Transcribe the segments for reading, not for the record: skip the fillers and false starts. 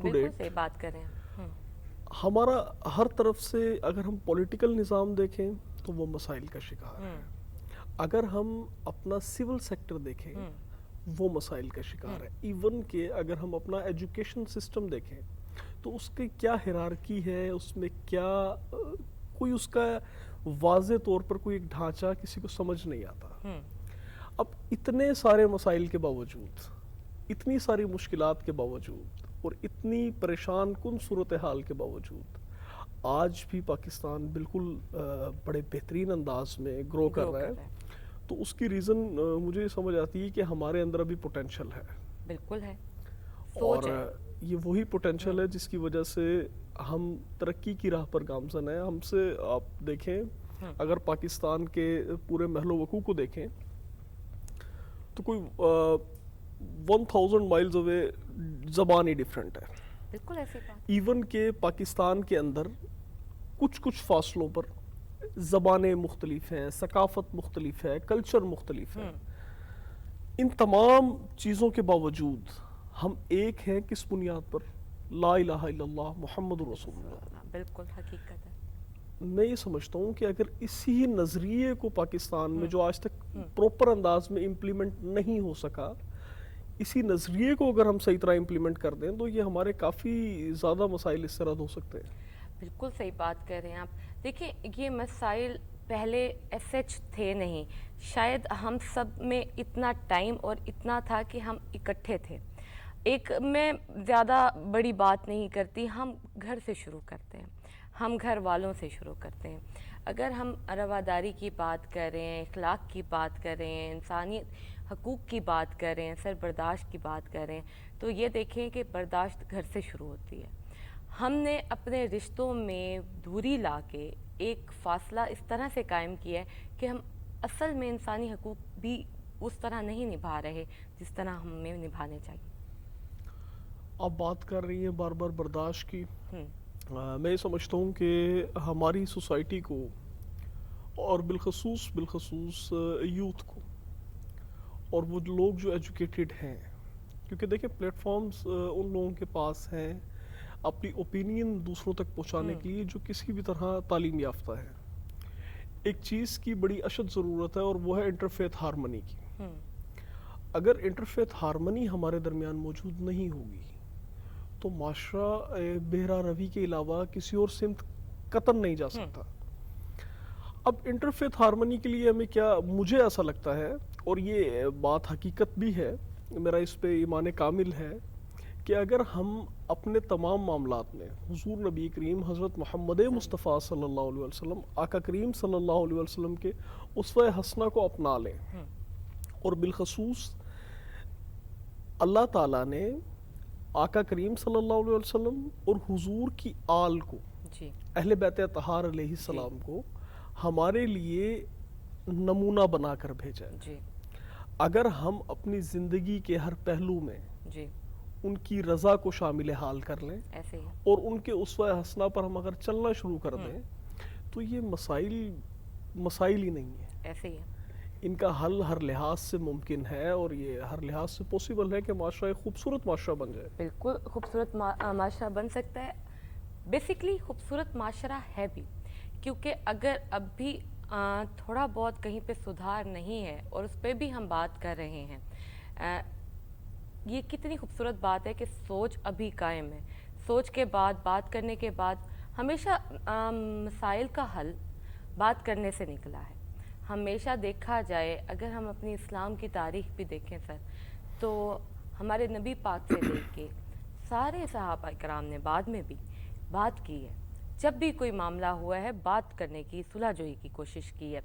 To بالکل date صحیح بات کر رہے ہیں. ہمارا ہر طرف سے اگر ہم پولیٹیکل نظام دیکھیں تو وہ مسائل کا شکار ہے. اگر ہم اپنا سول سیکٹر دیکھیں وہ مسائل کا شکار ہے. ایون کہ اگر ہم اپنا ایجوکیشن سسٹم دیکھیں تو اس کی کیا ہیرارکی ہے, اس میں کیا کوئی اس کا واضح طور پر کوئی ایک ڈھانچہ کسی کو سمجھ نہیں آتا. اب اتنے سارے مسائل کے باوجود, اتنی ساری مشکلات کے باوجود اور اتنی پریشان کن صورتحال کے باوجود آج بھی پاکستان بالکل بڑے بہترین انداز میں گرو کر رہا ہے. تو اس کی ریزن مجھے سمجھ آتی ہے کہ ہمارے اندر ابھی پوٹینشل ہے. بالکل ہے, اور یہ وہی پوٹینشل ہے جس کی وجہ سے ہم ترقی کی راہ پر گامزن ہیں. ہم سے آپ دیکھیں, اگر پاکستان کے پورے محل و وقوع کو دیکھیں تو کوئی 1000 مائلز اوے زبان ہی ڈیفرنٹ ہے. بالکل ایسی بات. ایون کہ پاکستان کے اندر کچھ فاصلوں پر زبانیں مختلف ہیں, ثقافت مختلف ہے, کلچر مختلف ہے. ان تمام چیزوں کے باوجود ہم ایک ہیں کس بنیاد پر؟ لا الہ الا اللہ محمد رسول اللہ. بالکل حقیقت ہے. میں یہ سمجھتا ہوں کہ اگر اسی نظریے کو پاکستان میں جو آج تک پراپر انداز میں امپلیمنٹ نہیں ہو سکا, اسی نظریے کو اگر ہم صحیح طرح امپلیمنٹ کر دیں تو یہ ہمارے کافی زیادہ مسائل اس سے رد ہو سکتے ہیں. بالکل صحیح بات کر رہے ہیں آپ. دیکھیں یہ مسائل پہلے ایسچ تھے نہیں, شاید ہم سب میں اتنا ٹائم اور اتنا تھا کہ ہم اکٹھے تھے. ایک میں زیادہ بڑی بات نہیں کرتی, ہم گھر سے شروع کرتے ہیں, ہم گھر والوں سے شروع کرتے ہیں. اگر ہم رواداری کی بات کر رہے ہیں, اخلاق کی بات کر رہے ہیں, انسانیت حقوق کی بات کر رہے ہیں, سربرداشت کی بات کر رہے ہیں, تو یہ دیکھیں کہ برداشت گھر سے شروع ہوتی ہے. ہم نے اپنے رشتوں میں دوری لا کے ایک فاصلہ اس طرح سے قائم کیا ہے کہ ہم اصل میں انسانی حقوق بھی اس طرح نہیں نبھا رہے جس طرح ہمیں نبھانے چاہیے. آپ بات کر رہی ہیں بار بار برداشت کی. میں یہ سمجھتا ہوں کہ ہماری سوسائٹی کو اور بالخصوص یوتھ کو اور وہ لوگ جو ایجوکیٹڈ ہیں, کیونکہ دیکھیں پلیٹ فارمز ان لوگوں کے پاس ہیں اپنی اوپینین دوسروں تک پہنچانے کے لیے جو کسی بھی طرح تعلیم یافتہ ہے. ایک چیز کی بڑی اشد ضرورت ہے اور وہ ہے انٹرفیتھ ہارمنی کی. اگر انٹرفیتھ ہارمنی ہمارے درمیان موجود نہیں ہوگی تو معاشرہ بہرا روی کے علاوہ کسی اور سمت قطن نہیں جا سکتا. اب انٹرفیتھ ہارمنی کے لیے ہمیں کیا, مجھے ایسا لگتا ہے اور یہ بات حقیقت بھی ہے, میرا اس پہ ایمان کامل ہے کہ اگر ہم اپنے تمام معاملات میں حضور نبی کریم حضرت محمد مصطفیٰ صلی اللہ علیہ وسلم, آقا کریم صلی اللہ علیہ وسلم کے اسوہ حسنہ کو اپنا لیں, اور بالخصوص اللہ تعالیٰ نے آقا کریم صلی اللہ علیہ وسلم اور حضور کی آل کو, اہل بیت اطہار علیہ السلام کو ہمارے لیے نمونہ بنا کر بھیجا ہے. اگر ہم اپنی زندگی کے ہر پہلو میں ان کی رضا کو شامل حال کر لیں اور ان کے اسوہ حسنہ پر ہم اگر چلنا شروع کر دیں تو یہ مسائل ہی نہیں ہے. ایسے ہی ان کا حل ہر لحاظ سے ممکن ہے اور یہ ہر لحاظ سے پوسیبل ہے کہ معاشرہ ایک خوبصورت معاشرہ بن جائے. بالکل خوبصورت معاشرہ بن سکتا ہے. بیسکلی خوبصورت معاشرہ ہے بھی, کیونکہ اگر اب بھی تھوڑا بہت کہیں پہ سدھار نہیں ہے اور اس پہ بھی ہم بات کر رہے ہیں, یہ کتنی خوبصورت بات ہے کہ سوچ ابھی قائم ہے. سوچ کے بعد, بات کرنے کے بعد, ہمیشہ مسائل کا حل بات کرنے سے نکلا ہے. ہمیشہ دیکھا جائے, اگر ہم اپنی اسلام کی تاریخ بھی دیکھیں سر, تو ہمارے نبی پاک سے لے کے سارے صحابہ کرام نے بعد میں بھی بات کی ہے. جب بھی کوئی معاملہ ہوا ہے بات کرنے کی, صلح جوئی کی کوشش کی ہے.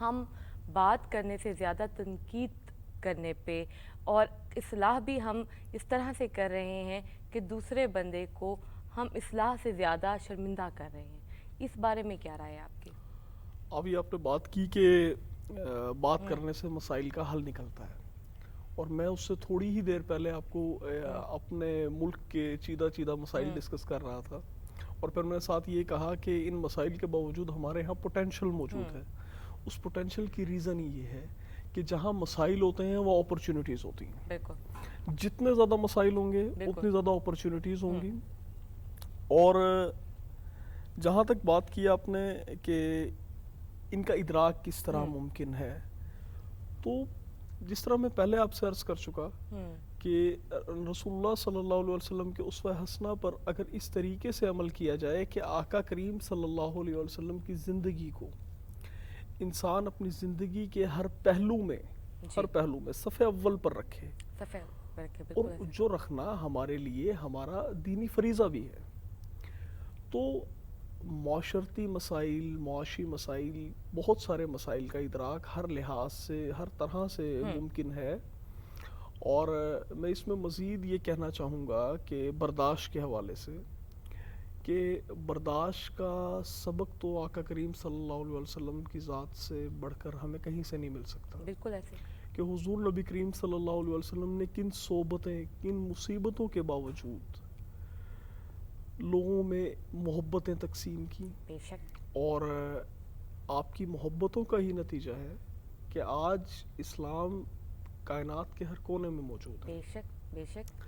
ہم بات کرنے سے زیادہ تنقید کرنے پہ اور اصلاح بھی ہم اس طرح سے کر رہے ہیں کہ دوسرے بندے کو ہم اصلاح سے زیادہ شرمندہ کر رہے ہیں. اس بارے میں کیا رائے ہے آپ کی؟ ابھی آپ نے بات کی کہ بات کرنے سے مسائل کا حل نکلتا ہے, اور میں اس سے تھوڑی ہی دیر پہلے آپ کو اپنے ملک کے چیدہ مسائل ڈسکس کر رہا تھا, اور پھر میں نے ساتھ یہ کہا کہ ان مسائل کے باوجود ہمارے ہاں پوٹینشل موجود ہے. اس پوٹینشل کی ریزن یہ ہے کہ جہاں مسائل ہوتے ہیں وہ اپرچونٹیز ہوتی ہیں. بالکل جتنے زیادہ مسائل ہوں گے بالکل. اتنی زیادہ اپرچونٹیز ہوں گی. اور جہاں تک بات کی آپ نے کہ ان کا ادراک کس طرح ممکن ہے، تو جس طرح میں پہلے آپ سے عرض کر چکا کہ رسول اللہ صلی اللہ علیہ وسلم کے اسوہ حسنہ پر اگر اس طریقے سے عمل کیا جائے کہ آقا کریم صلی اللہ علیہ وسلم کی زندگی کو انسان اپنی زندگی کے ہر پہلو میں صف اول پر رکھے، اور جو رکھنا ہمارے لیے ہمارا دینی فریضہ بھی ہے، تو معاشرتی مسائل، معاشی مسائل، بہت سارے مسائل کا ادراک ہر لحاظ سے، ہر طرح سے ممکن ہے. اور میں اس میں مزید یہ کہنا چاہوں گا کہ برداشت کے حوالے سے کہ برداشت کا سبق تو آقا کریم صلی اللہ علیہ وسلم کی ذات سے بڑھ کر ہمیں کہیں سے نہیں مل سکتا. بالکل ایسے کہ حضور نبی کریم صلی اللہ علیہ وسلم نے کن صحبتیں، کن مصیبتوں کے باوجود لوگوں میں محبتیں تقسیم کی، بے شک. اور آپ کی محبتوں کا ہی نتیجہ ہے کہ آج اسلام کائنات کے ہر کونے میں موجود ہے. بے شک بے شک.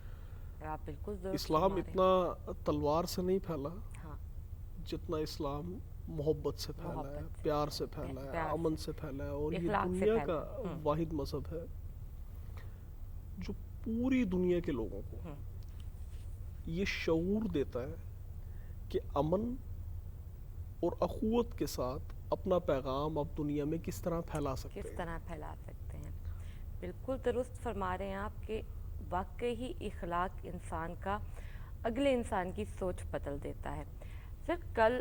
آپ بالکل درست اسلام فرما رہے اتنا تلوار سے نہیں پھیلا ہاں جتنا اسلام محبت سے پھیلا ہے، محبت سے، پیار سے پھیلا ہے، پیار امن سے پھیلا ہے، اور یہ اخلاق سے دنیا پھیلا کا ہے. واحد مذہب ہے جو پوری دنیا کے لوگوں کو یہ شعور دیتا ہے کہ امن اور اخوت کے ساتھ اپنا پیغام آپ دنیا میں کس طرح پھیلا سکتے کس ہیں. طرح پھیلا سکتے ہیں. بالکل درست فرما رہے ہیں آپ کہ واقعی اخلاق انسان کا اگلے انسان کی سوچ بدل دیتا ہے. سر کل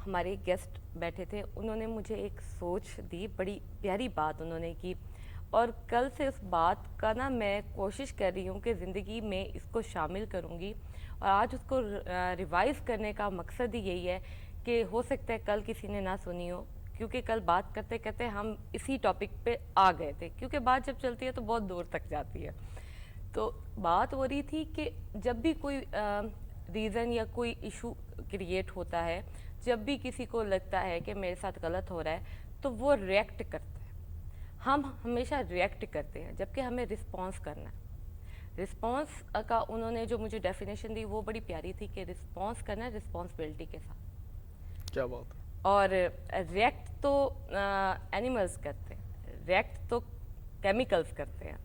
ہمارے گیسٹ بیٹھے تھے، انہوں نے مجھے ایک سوچ دی، بڑی پیاری بات انہوں نے کی، اور کل سے اس بات کا نا میں کوشش کر رہی ہوں کہ زندگی میں اس کو شامل کروں گی، اور آج اس کو ریوائز کرنے کا مقصد ہی یہی ہے کہ ہو سکتا ہے کل کسی نے نہ سنی ہو، کیونکہ کل بات کرتے کرتے ہم اسی ٹاپک پہ آ گئے تھے، کیونکہ بات جب چلتی ہے تو بہت دور تک جاتی ہے. تو بات ہو رہی تھی کہ جب بھی کوئی ریزن یا کوئی ایشو کریٹ ہوتا ہے، جب بھی کسی کو لگتا ہے کہ میرے ساتھ غلط ہو رہا ہے، تو وہ ریئیکٹ کرتا ہے. ہم ہمیشہ ریئیکٹ کرتے ہیں جبکہ ہمیں رسپانس کرنا ہے. رسپانس کا انہوں نے جو مجھے ڈیفینیشن دی وہ بڑی پیاری تھی کہ رسپانس کرنا ہے رسپانسبلٹی کے ساتھ. کیا بات ہے. اور ریئیکٹ تو اینیملز کرتے ہیں، ریئیکٹ تو کیمیکلز کرتے ہیں.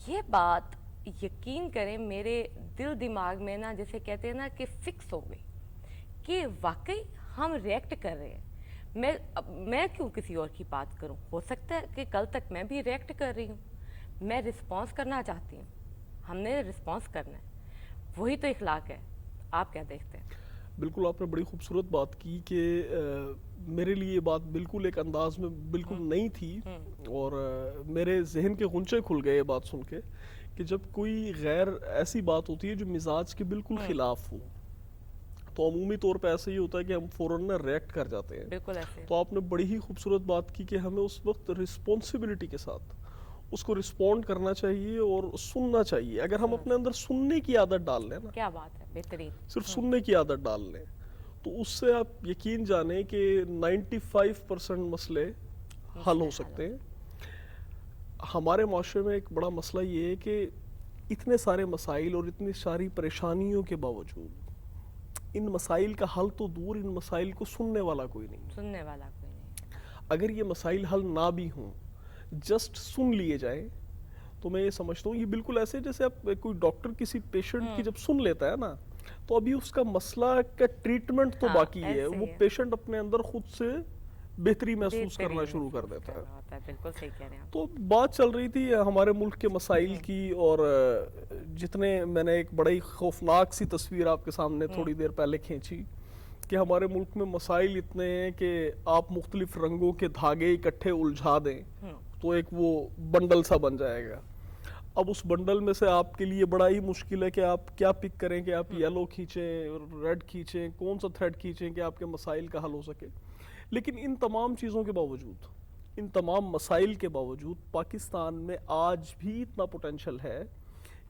یہ بات یقین کریں میرے دل دماغ میں نا جیسے کہتے ہیں نا کہ فکس ہو گئی کہ واقعی ہم ریئیکٹ کر رہے ہیں. میں کیوں کسی اور کی بات کروں؟ ہو سکتا ہے کہ کل تک میں بھی ریئیکٹ کر رہی ہوں. میں رسپانس کرنا چاہتی ہوں، ہم نے رسپانس کرنا ہے، وہی تو اخلاق ہے. آپ کیا دیکھتے ہیں؟ بالکل آپ نے بڑی خوبصورت بات کی کہ میرے لیے یہ بات بالکل ایک انداز میں بالکل نئی تھی، اور میرے ذہن کے غنچے کھل گئے یہ بات سن کے کہ جب کوئی غیر ایسی بات ہوتی ہے جو مزاج کے بالکل خلاف ہو تو عمومی طور پہ ایسا ہی ہوتا ہے کہ ہم فوراً ریئیکٹ کر جاتے ہیں. بالکل ایسے. تو آپ نے بڑی ہی خوبصورت بات کی کہ ہمیں اس وقت رسپانسبلٹی کے ساتھ اس کو رسپونڈ کرنا چاہیے اور سننا چاہیے. اگر ہم اپنے اندر سننے کی عادت ڈال لیں نا، کیا بات ہے، بہترین. صرف سننے کی عادت ڈال لیں تو اس سے آپ یقین جانیں کہ 95% مسئلے حل ہو سکتے ہیں. ہمارے معاشرے میں ایک بڑا مسئلہ یہ ہے کہ اتنے سارے مسائل اور اتنی ساری پریشانیوں کے باوجود ان مسائل کا حل تو دور، ان مسائل کو سننے والا کوئی نہیں. سننے والا کوئی نہیں. اگر یہ مسائل حل نہ بھی ہوں، جسٹ سن لیے جائیں، تو میں یہ سمجھتا ہوں یہ بالکل ایسے جیسے آپ کوئی ڈاکٹر کسی پیشنٹ کی جب سن لیتا ہے نا تو ابھی اس کا مسئلہ کا ٹریٹمنٹ تو باقی ہے، وہ پیشنٹ اپنے اندر خود سے بہتری محسوس کرنا شروع کر دیتا ہے. بالکل صحیح کہہ رہے ہیں آپ. تو بات چل رہی تھی ہمارے ملک کے مسائل کی، اور جتنے میں نے ایک بڑی خوفناک سی تصویر آپ کے سامنے تھوڑی دیر پہلے کھینچی کہ ہمارے ملک میں مسائل اتنے ہیں کہ آپ مختلف رنگوں کے دھاگے اکٹھے الجھا دیں تو ایک وہ بنڈل سا بن جائے گا. اب اس بنڈل میں سے آپ کے لیے بڑا ہی مشکل ہے کہ آپ کیا پک کریں، کہ آپ یلو کھینچیں، ریڈ کھینچیں، کون سا تھریڈ کھینچیں کہ آپ کے مسائل کا حل ہو سکے. لیکن ان تمام چیزوں کے باوجود، ان تمام مسائل کے باوجود پاکستان میں آج بھی اتنا پوٹینشل ہے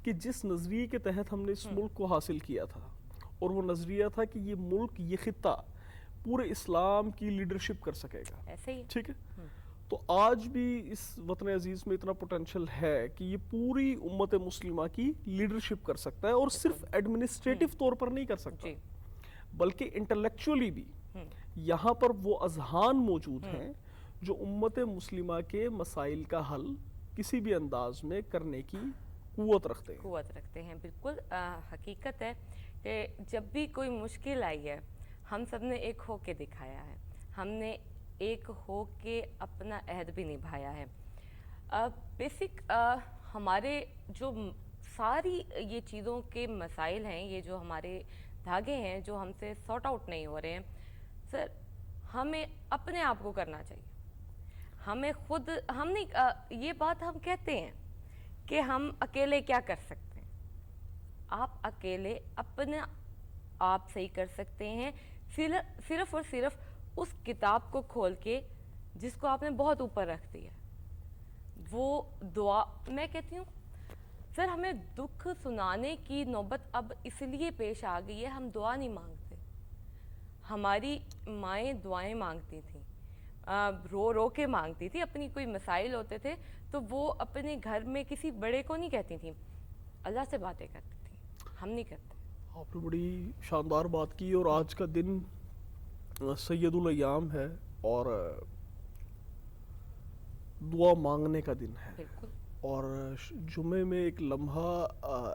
کہ جس نظریے کے تحت ہم نے اس ملک کو حاصل کیا تھا، اور وہ نظریہ تھا کہ یہ ملک، یہ خطہ پورے اسلام کی لیڈرشپ کر سکے گا. ایسے ہی. ٹھیک ہے. تو آج بھی اس وطن عزیز میں اتنا پوٹینشل ہے کہ یہ پوری امت مسلمہ کی لیڈرشپ کر سکتا ہے، اور صرف ایڈمنسٹریٹو طور پر نہیں کر سکتا، جی بلکہ انٹلیکچولی بھی یہاں پر وہ اذہان موجود ہیں جو امت مسلمہ کے مسائل کا حل کسی بھی انداز میں کرنے کی قوت رکھتے ہیں۔ بالکل حقیقت ہے کہ جب بھی کوئی مشکل آئی ہے ہم سب نے ایک ہو کے دکھایا ہے، ہم نے ایک ہو کے اپنا عہد بھی نبھایا ہے۔ بیسک ہمارے جو ساری یہ چیزوں کے مسائل ہیں، یہ جو ہمارے دھاگے ہیں جو ہم سے سارٹ آؤٹ نہیں ہو رہے ہیں، سر ہمیں اپنے آپ کو کرنا چاہیے۔ ہمیں خود ہم نہیں یہ بات ہم کہتے ہیں کہ ہم اکیلے کیا کر سکتے ہیں، آپ اکیلے اپنے آپ صحیح کر سکتے ہیں صرف اور صرف اس کتاب کو کھول کے جس کو آپ نے بہت اوپر رکھ دیا، وہ دعا۔ میں کہتی ہوں سر ہمیں دکھ سنانے کی نوبت اب اس لیے پیش آ گئی ہے، ہم دعا نہیں مانگتے، ہماری مائیں دعائیں مانگتی تھیں، رو رو کے مانگتی تھی، اپنی کوئی مسائل ہوتے تھے تو وہ اپنے گھر میں کسی بڑے کو نہیں کہتی تھیں، اللہ سے باتیں کرتی تھیں، ہم نہیں کرتے۔ آپ نے بڑی شاندار بات کی، اور آج کا دن سید الایام ہے اور دعا مانگنے کا دن ہے، بالکل اور جمعے میں ایک لمحہ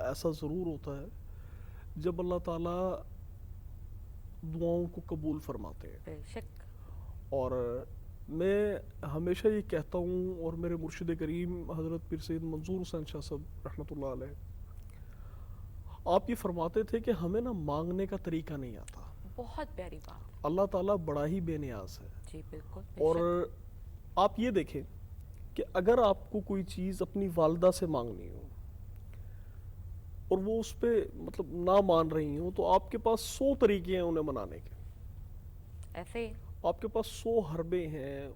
ایسا ضرور ہوتا ہے جب اللہ تعالیٰ دعاؤں کو قبول فرماتے ہیں۔ بے شک۔ اور میں ہمیشہ یہ کہتا ہوں، اور میرے مرشد کریم حضرت پیر سید منظور حسین شاہ صاحب رحمۃ اللہ علیہ آپ یہ فرماتے تھے کہ ہمیں نا مانگنے کا طریقہ نہیں آتا، بہت پیاری بات ہے۔ اللہ تعالیٰ بڑا ہی بے نیاز ہے۔ جی بالکل، بے اور شک۔ آپ یہ دیکھیں کہ اگر آپ کو کوئی چیز اپنی والدہ سے مانگنی ہو اور وہ اس پہ مطلب نہ مان رہی ہوں، تو آپ کے پاس 100 طریقے ہیں انہیں منانے کے، ایسے ہی آپ کے پاس 100 حربے ہیں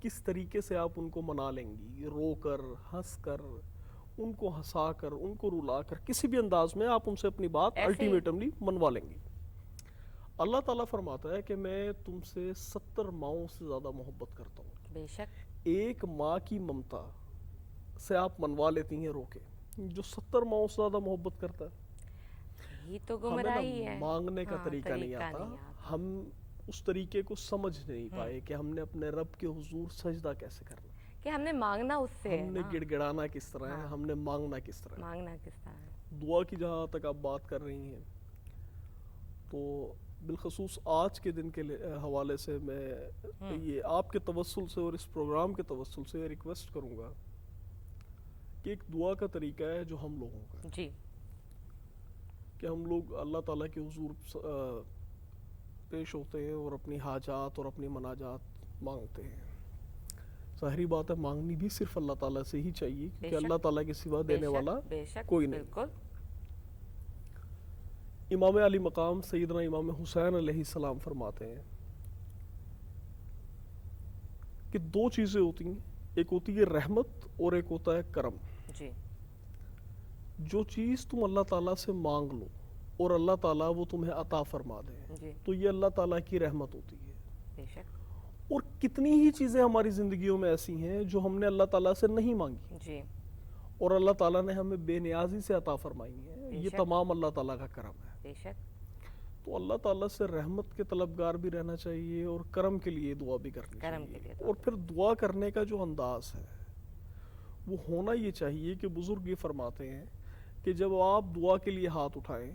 کس طریقے سے آپ ان کو منا لیں گی، رو کر، ہنس کر، ان کو ہنسا کر، ان کو رلا کر، کسی بھی انداز میں آپ ان سے اپنی بات الٹیمیٹملی منوا لیں گی۔ اللہ تعالیٰ فرماتا ہے کہ میں تم سے 70 ماؤں سے زیادہ محبت کرتا ہوں۔ بے شک۔ ایک ماں کی ممتا سے آپ منوا لیتی ہیں رو کے، جو 70 ماؤں سے زیادہ محبت کرتا ہے۔ یہی تو ہمیں گمراہی نا ہے، مانگنے کا ہاں، طریقہ نہیں آتا، ہم اس طریقے کو سمجھ نہیں پائے کہ ہم نے اپنے رب کے حضور سجدہ کیسے کرنا، کہ ہم نے مانگنا اس سے ہے ہم نے نا، گڑ گڑانا کس طرح ہے، ہم نے مانگنا کس طرح ہے۔ مانگنا کس طرح ہے۔ دعا کی جہاں تک آپ بات کر رہی ہیں، تو بالخصوص آج کے دن کے حوالے سے میں یہ آپ کے توسل سے اور اس پروگرام کے توسل سے ریکویسٹ کروں گا کہ ایک دعا کا طریقہ ہے جو ہم لوگوں کا، جی کہ ہم لوگ اللہ تعالیٰ کے حضور پیش ہوتے ہیں اور اپنی حاجات اور اپنی مناجات مانگتے ہیں۔ ظاہری بات ہے مانگنی بھی صرف اللہ تعالیٰ سے ہی چاہیے، کیونکہ اللہ تعالیٰ کے سوا دینے والا کوئی نہیں۔ بالکل۔ امام علی مقام سیدنا امام حسین علیہ السلام فرماتے ہیں کہ 2 چیزیں ہوتی ہیں، ایک ہوتی ہے رحمت اور ایک ہوتا ہے کرم۔ جی جو چیز تم اللہ تعالیٰ سے مانگ لو اور اللہ تعالیٰ وہ تمہیں عطا فرما دے، جی تو یہ اللہ تعالیٰ کی رحمت ہوتی ہے۔ بے شک۔ اور کتنی ہی چیزیں ہماری زندگیوں میں ایسی ہیں جو ہم نے اللہ تعالیٰ سے نہیں مانگی، جی اور اللہ تعالیٰ نے ہمیں بے نیازی سے عطا فرمائی ہیں، یہ شک۔ تمام اللہ تعالیٰ کا کرم ہے۔ بے شک۔ تو اللہ تعالیٰ سے رحمت کے طلبگار بھی رہنا چاہیے اور کرم کے لیے دعا بھی کرنی کرم کے چاہیے، لیے اور پھر دعا کرنے کا جو انداز ہے وہ ہونا یہ چاہیے کہ بزرگ یہ فرماتے ہیں کہ جب آپ دعا کے لیے ہاتھ اٹھائیں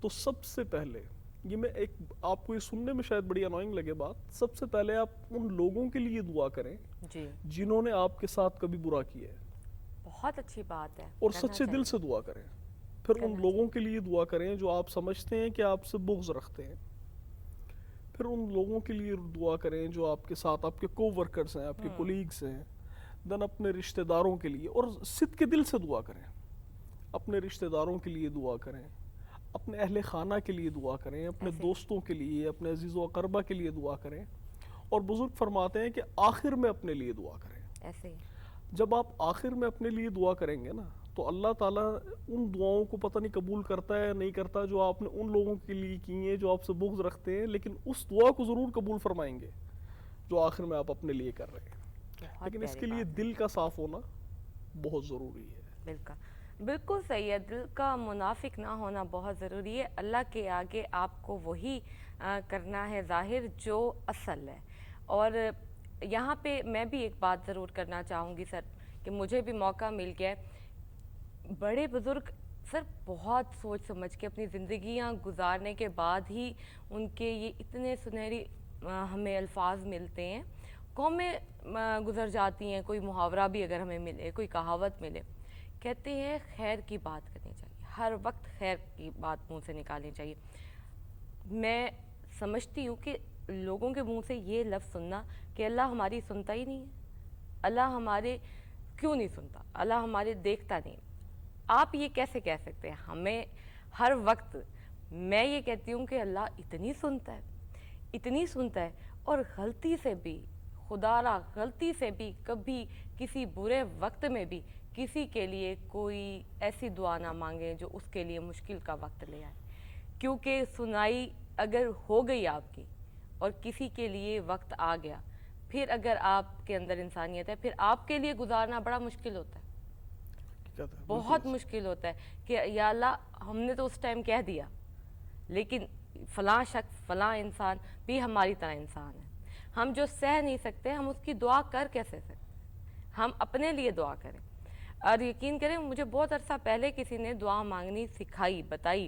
تو سب سے پہلے، یہ میں ایک آپ کو یہ سننے میں شاید بڑی انوائنگ لگے بات، سب سے پہلے آپ ان لوگوں کے لیے دعا کریں جی جنہوں نے آپ کے ساتھ کبھی برا کیا ہے، بہت اچھی بات ہے، اور سچے دل سے دعا کریں۔ پھر ان لوگوں کے لیے دعا کریں جو آپ سمجھتے ہیں کہ آپ سے بغض رکھتے ہیں، پھر ان لوگوں کے لیے دعا کریں جو آپ کے ساتھ آپ کے کو ورکرز ہیں، آپ کے کولیگز ہیں، دن اپنے رشتہ داروں کے لیے، اور صدق کے دل سے دعا کریں، اپنے رشتہ داروں کے لیے دعا کریں، اپنے اہل خانہ کے لیے دعا کریں، اپنے دوستوں کے لیے، اپنے عزیز و اقربا کے لیے دعا کریں، اور بزرگ فرماتے ہیں کہ آخر میں اپنے لیے دعا کریں۔ ایسے ہی جب آپ آخر میں اپنے لیے دعا کریں گے نا تو اللہ تعالیٰ ان دعاؤں کو پتہ نہیں قبول کرتا ہے یا نہیں کرتا جو آپ نے ان لوگوں کے لیے کی ہیں جو آپ سے بغض رکھتے ہیں، لیکن اس دعا کو ضرور قبول فرمائیں گے جو آخر میں آپ اپنے لیے کر رہے ہیں۔ بہت لیکن اس پیاری کے لیے بات ہے۔ دل کا صاف ہونا بہت ضروری ہے۔ بالکل صحیح ہے، دل کا منافق نہ ہونا بہت ضروری ہے۔ اللہ کے آگے آپ کو وہی کرنا ہے ظاہر جو اصل ہے۔ اور یہاں پہ میں بھی ایک بات ضرور کرنا چاہوں گی سر، کہ مجھے بھی موقع مل گیا ہے، بڑے بزرگ سر بہت سوچ سمجھ کے اپنی زندگیاں گزارنے کے بعد ہی ان کے یہ اتنے سنہری ہمیں الفاظ ملتے ہیں، قومیں گزر جاتی ہیں، کوئی محاورہ بھی اگر ہمیں ملے، کوئی کہاوت ملے، کہتے ہیں خیر کی بات کرنی چاہیے، ہر وقت خیر کی بات منہ سے نکالنی چاہیے۔ میں سمجھتی ہوں کہ لوگوں کے منہ سے یہ لفظ سننا کہ اللہ ہماری سنتا ہی نہیں ہے، اللہ ہمارے کیوں نہیں سنتا، اللہ ہمارے دیکھتا نہیں، آپ یہ کیسے کہہ سکتے ہیں؟ ہمیں ہر وقت، میں یہ کہتی ہوں کہ اللہ اتنی سنتا ہے، اتنی سنتا ہے، اور غلطی سے بھی، خدا را غلطی سے بھی کبھی کسی برے وقت میں بھی کسی کے لیے کوئی ایسی دعا نہ مانگیں جو اس کے لیے مشکل کا وقت لے آئے، کیونکہ سنائی اگر ہو گئی آپ کی اور کسی کے لیے وقت آ گیا، پھر اگر آپ کے اندر انسانیت ہے، پھر آپ کے لیے گزارنا بڑا مشکل ہوتا ہے، بہت مشکل ہوتا ہے کہ یا اللہ ہم نے تو اس ٹائم کہہ دیا، لیکن فلاں شخص، فلاں انسان بھی ہماری طرح انسان ہے، ہم جو سہ نہیں سکتے ہم اس کی دعا کر کیسے سکتے؟ ہم اپنے لیے دعا کریں۔ اور یقین کریں مجھے بہت عرصہ پہلے کسی نے دعا مانگنی سکھائی، بتائی،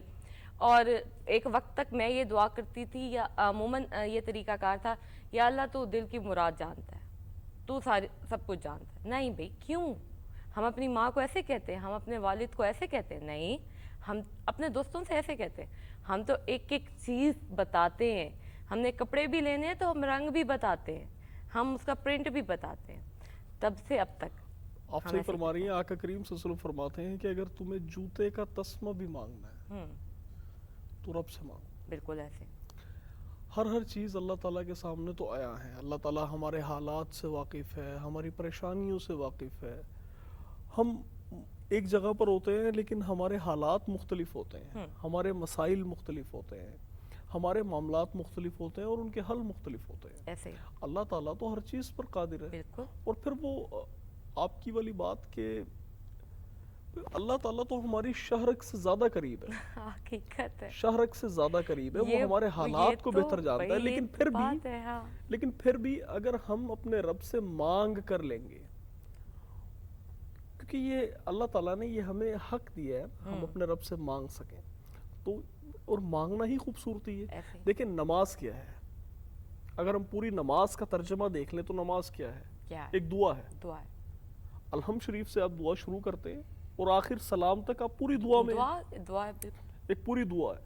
اور ایک وقت تک میں یہ دعا کرتی تھی، یا عموماً یہ طریقہ کار تھا، یا اللہ تو دل کی مراد جانتا ہے، تو سب کچھ جانتا ہے۔ نہیں بھئی، کیوں؟ ہم اپنی ماں کو ایسے کہتے ہیں، ہم اپنے والد کو ایسے کہتے ہیں؟ نہیں، ہم اپنے دوستوں سے ایسے کہتے ہیں، ہم تو ایک ایک چیز بتاتے ہیں، ہم نے کپڑے بھی لینے ہیں تو ہم رنگ بھی بتاتے ہیں، ہم اس کا پرنٹ بھی بتاتے ہیں، تب سے اب تک آپ صحیح فرما رہی ہیں۔ آقا کریم صلی اللہ علیہ وسلم فرماتے ہیں کہ اگر تمہیں جوتے کا تسمہ بھی مانگنا ہے تو رب سے مانگو۔ بالکل ایسے ہر چیز اللہ تعالیٰ کے سامنے تو آیا ہے، اللہ تعالیٰ ہمارے حالات سے واقف ہے، ہماری پریشانیوں سے واقف ہے، ہم ایک جگہ پر ہوتے ہیں لیکن ہمارے حالات مختلف ہوتے ہیں، ہمارے مسائل مختلف ہوتے ہیں، ہمارے معاملات مختلف ہوتے ہیں اور ان کے حل مختلف ہوتے ہیں۔ ایسے اللہ تعالیٰ تو ہر چیز پر قادر ہے۔ بالکل۔ اور پھر وہ آپ کی والی بات کہ اللہ تعالیٰ تو ہماری شہرک سے زیادہ قریب ہے، حقیقت ہے، شہرک سے زیادہ قریب ہے، وہ ہمارے حالات کو بہتر جانتا ہے، لیکن پھر بھی اگر ہم اپنے رب سے مانگ کر لیں گے، کیونکہ یہ اللہ تعالیٰ نے یہ ہمیں حق دیا ہے ہم اپنے رب سے مانگ سکیں، تو اور مانگنا ہی خوبصورتی ہے۔ دیکھیں نماز کیا ہے، اگر ہم پوری نماز کا ترجمہ دیکھ لیں تو نماز کیا ہے؟ ایک دعا ہے۔ الحمد شریف سے آپ دعا شروع کرتے ہیں اور آخر سلام تک آپ پوری دعا میں ایک پوری دعا ہے۔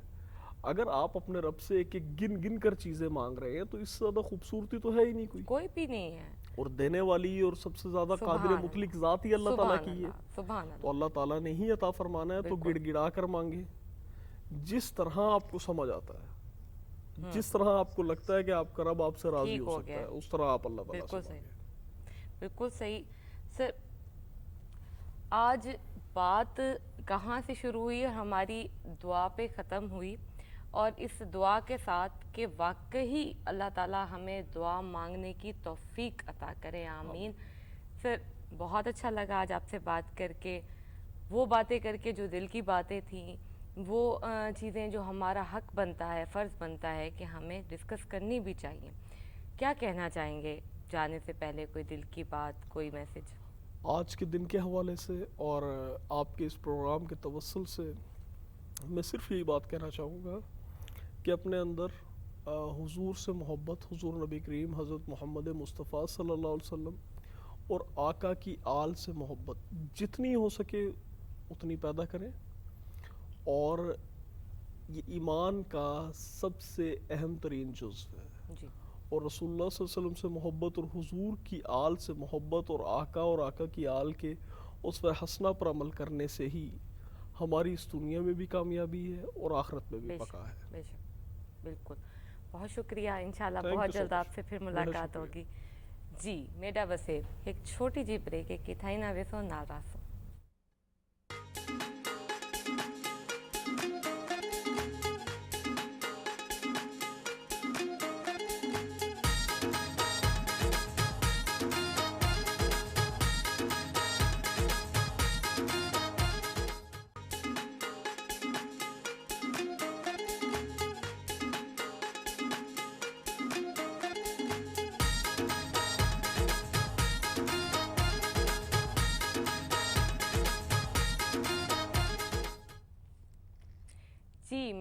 اگر آپ اپنے رب سے ایک ایک گن گن کر چیزیں مانگ رہے ہیں تو اس سے زیادہ خوبصورتی تو ہے ہی نہیں، کوئی بھی نہیں ہے، اور دینے والی اور سب سے زیادہ قادر مطلق ذات ہی اللہ تعالیٰ کی ہے، تو اللہ تعالیٰ نے ہی عطا فرمانا ہے، تو گڑ گڑا کر مانگے، جس طرح آپ کو سمجھ آتا ہے، جس طرح آپ کو لگتا ہے کہ آپ کا رب آپ سے راضی ہو سکتا ہے، اس طرح آپ اللہ تعالیٰ سے مانگے۔ بالکل صحیح۔ سر آج بات کہاں سے شروع ہوئی اور ہماری دعا پہ ختم ہوئی، اور اس دعا کے ساتھ کہ واقعی اللہ تعالیٰ ہمیں دعا مانگنے کی توفیق عطا کرے، آمین۔ سر بہت اچھا لگا آج آپ سے بات کر کے، وہ باتیں کر کے جو دل کی باتیں تھیں، وہ چیزیں جو ہمارا حق بنتا ہے، فرض بنتا ہے کہ ہمیں ڈسکس کرنی بھی چاہیے۔ کیا کہنا چاہیں گے جانے سے پہلے؟ کوئی دل کی بات، کوئی میسج آج کے دن کے حوالے سے اور آپ کے اس پروگرام کے توسل سے میں صرف یہی بات کہنا چاہوں گا کہ اپنے اندر حضور سے محبت، حضور نبی کریم حضرت محمد مصطفیٰ صلی اللہ علیہ وسلم اور آقا کی آل سے محبت جتنی ہو سکے اتنی پیدا کریں، اور یہ ایمان کا سب سے اہم ترین جزو ہے، اور رسول اللہ صلی اللہ علیہ وسلم سے محبت اور حضور کی آل سے محبت اور آقا کی آل کے اسوہ حسنہ پر عمل کرنے سے ہی ہماری اس دنیا میں بھی کامیابی ہے اور آخرت میں بھی بقا ہے۔ بے شک، بالکل۔ بہت شکریہ، انشاءاللہ بہت جلد آپ سے پھر ملاقات ہوگی۔ جی میڈا وسیب ایک چھوٹی جی بریک ہے کہ تھائی نہ ویسو نہ راسو۔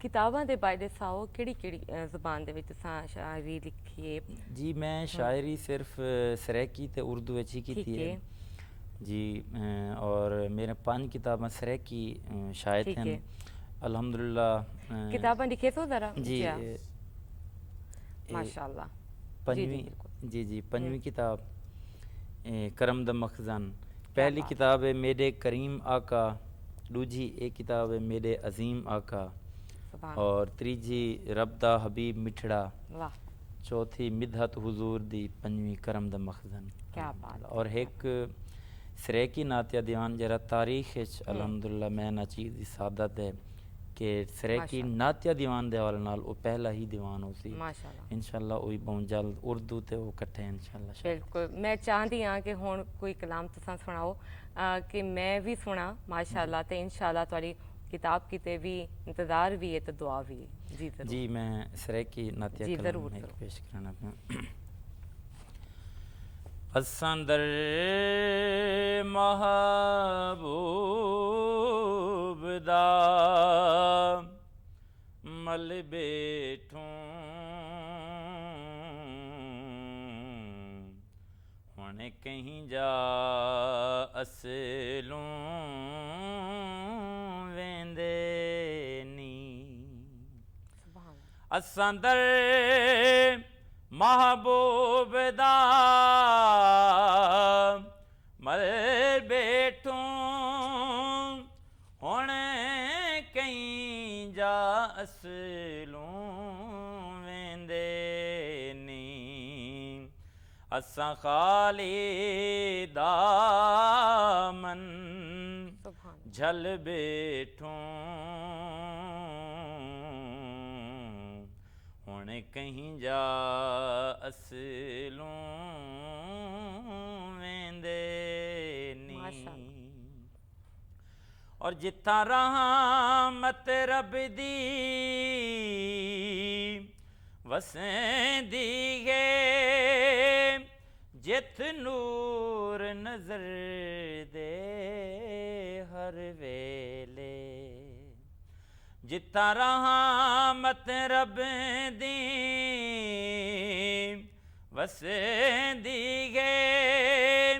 ਕਿਤਾਬਾਂ ਦੇ ਬਾਰੇ ਦੱਸਾਓ ਕਿਹੜੀ ਕਿਹੜੀ ਜ਼ੁਬਾਨ ਦੇ ਵਿੱਚ ਤੁਸੀਂ ਸ਼ਾਇਰੀ ਲਿਖੀ ਹੈ? ਜੀ ਮੈਂ ਸ਼ਾਇਰੀ ਸਿਰਫ ਸਰੈਕੀ ਤੇ ਉਰਦੂ ਵਿੱਚ ਹੀ ਕੀਤੀ ਠੀਕ ਹੈ ਹੈ جی اور میرے 5 کتابیں سریکی شائع ٹھیک ہیں ہے۔ الحمدللہ کتاباں لکھے سو ذرا جی ماشاء اللہ پنجویں جی جی پنجویں کتاب کرم د مخزن پہلی بات کتاب ہے میرے کریم آقا دوجی ایک کتاب ہے میرے عظیم آقا سبحان اور تیجی رب دا حبیب مٹھڑا واہ چوتھی مدحت حضور دی پنجویں کرم د مخزن کیا بات اور ایک سریکی نعتیہ دیوان جرا تاریخ الحمدللہ میں نہ چیز دی سعادت ہے کہ سریکی نعتیہ دیوان دے حوالے نال وہ پہلا ہی دیوان ہو سی ماشاء اللہ انشاءاللہ وہی بہت جلد اردو تے وہ کٹھے ہیں انشاءاللہ بالکل میں چاہتی ہاں کہ ہوں کوئی کلام تساں سناؤ کہ میں بھی سنا ماشاء اللہ تے انشاءاللہ تاری کتاب کی تے بھی انتظار بھی ہے تو دعا بھی ہے جی ضرور جی میں سریکی نعتیہ جی کلام ضرور ایک ضرور پیش کرانا پہ اساں در محبوب دا مل بیٹھوں ہن کہیں جا اصلوں ویندے نہیں سبحان اللہ اساں در محبوب دا مل بیٹھوں ہن کہیں جا اصلوں ویندے نہیں اساں خالی دامن سبحان اللہ جھل بیٹھوں ہن کہیں جا اصلوں ویندے ماشاء نہیں اور جتھاں رحمت رب دی وسیندی ہے جت نور نظر دے ہر ویلے جتھاں رحمت رب دی وسیندی ہے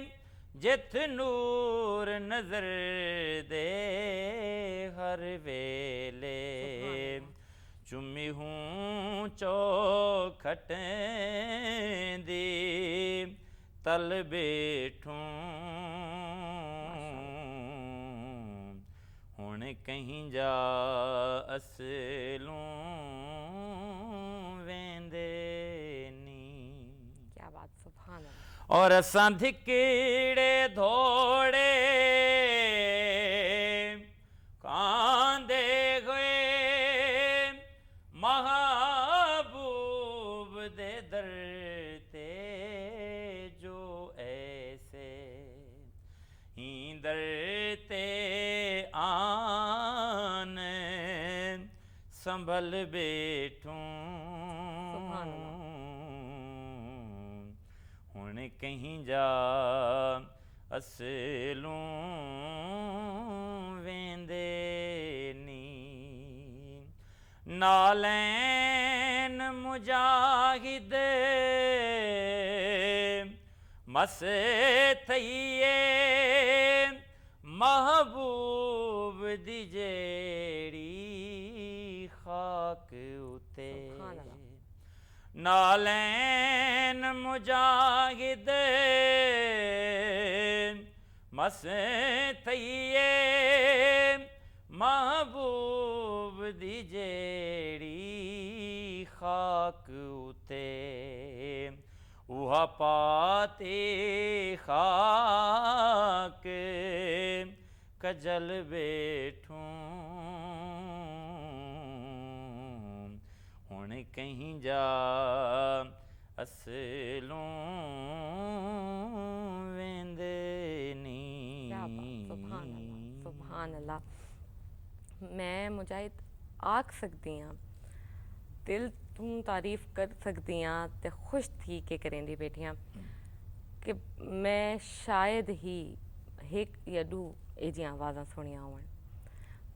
جت نور نظر دے ہر ویلے چمی ہوں چوکھٹیں دی تل بیٹھوں ہن کہیں جا اصلوں ویندے نہیں کیا بات سبحان اللہ اور اساں دھکڑے دھوڑے کاندے ہوئے محبوب دے در تے جو ایسے ہی در تے آن سنبھل بیٹھوں سبحان اللہ ہن کہیں جا اصلوں ویندے نہیں نالین مجاہد مسے تھئیے محبوب دی جیڑی خاک اتے سبحان اللہ نالین مجاہد مسے تھئیے محبوب دی جیڑی خاک اتے اوہا پاتے خاک کجل بیٹھوں ہن کہیں جا اصلوں ویندے کیا بات نہیں سبحان اللہ سبحان اللہ میں مجاہد آکھ سکتی ہاں دل توں تعریف کر سکتی ہاں تے خوش تھی کہ کریں دی بیٹیاں کہ میں شاید ہی ایک یا دو یہ جی آوازاں سنیاں ہون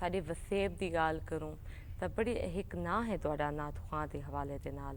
ਸਾਡੇ ਵਸੇਬ ਦੀ ਗੱਲ ਕਰੂੰ ਤਾਂ ਬੜੀ ਇੱਕ ਨਾਂ ਹੈ ਤੁਹਾਡਾ ਨਾਤ ਖਾਂ ਦੇ ਹਵਾਲੇ ਦੇ ਨਾਲ,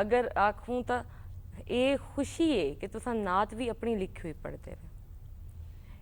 ਅਗਰ ਆਖੂੰ ਤਾਂ ਇਹ ਖੁਸ਼ੀ ਹੈ ਕਿ ਤੁਸੀਂ ਨਾਤ ਵੀ ਆਪਣੀ ਲਿਖੀ ਹੋਈ ਪੜ੍ਹਦੇ ਹੋ।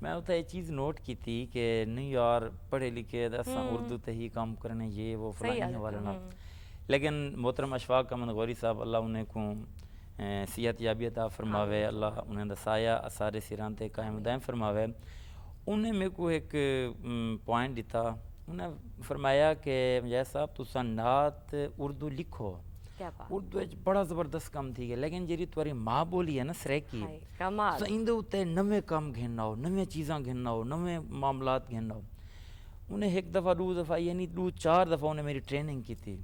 میں اتنا یہ چیز نوٹ کی تھی کہ نہیں یار پڑھے لکھے اساں اردو تے ہی کام کرنے یہ وہ فلانی حوالے نال، لیکن محترم اشفاق احمد غوری صاحب اللہ انہیں کو صحت یابی عطا فرماوے، اللہ انہیں دا سایہ سارے سران تے قائم دائم فرماوے. انہیں میرے کو ایک پوائنٹ دیتا، انہیں فرمایا کہ مجاہد صاحب تساں نعت اردو لکھو، کیا بات، اردو بڑا زبردست کام تھی گیا، لیکن جیری تمہاری ماں بولی ہے نا سریکی، کمال تو اندے اتنے نوے کام گھننا ہو، نوے چیزاں گھننا ہو، نوے معاملات گھننا ہو. انہیں ایک دفعہ دو دفعہ یعنی دو چار دفعہ انہیں میری ٹریننگ کی تھی.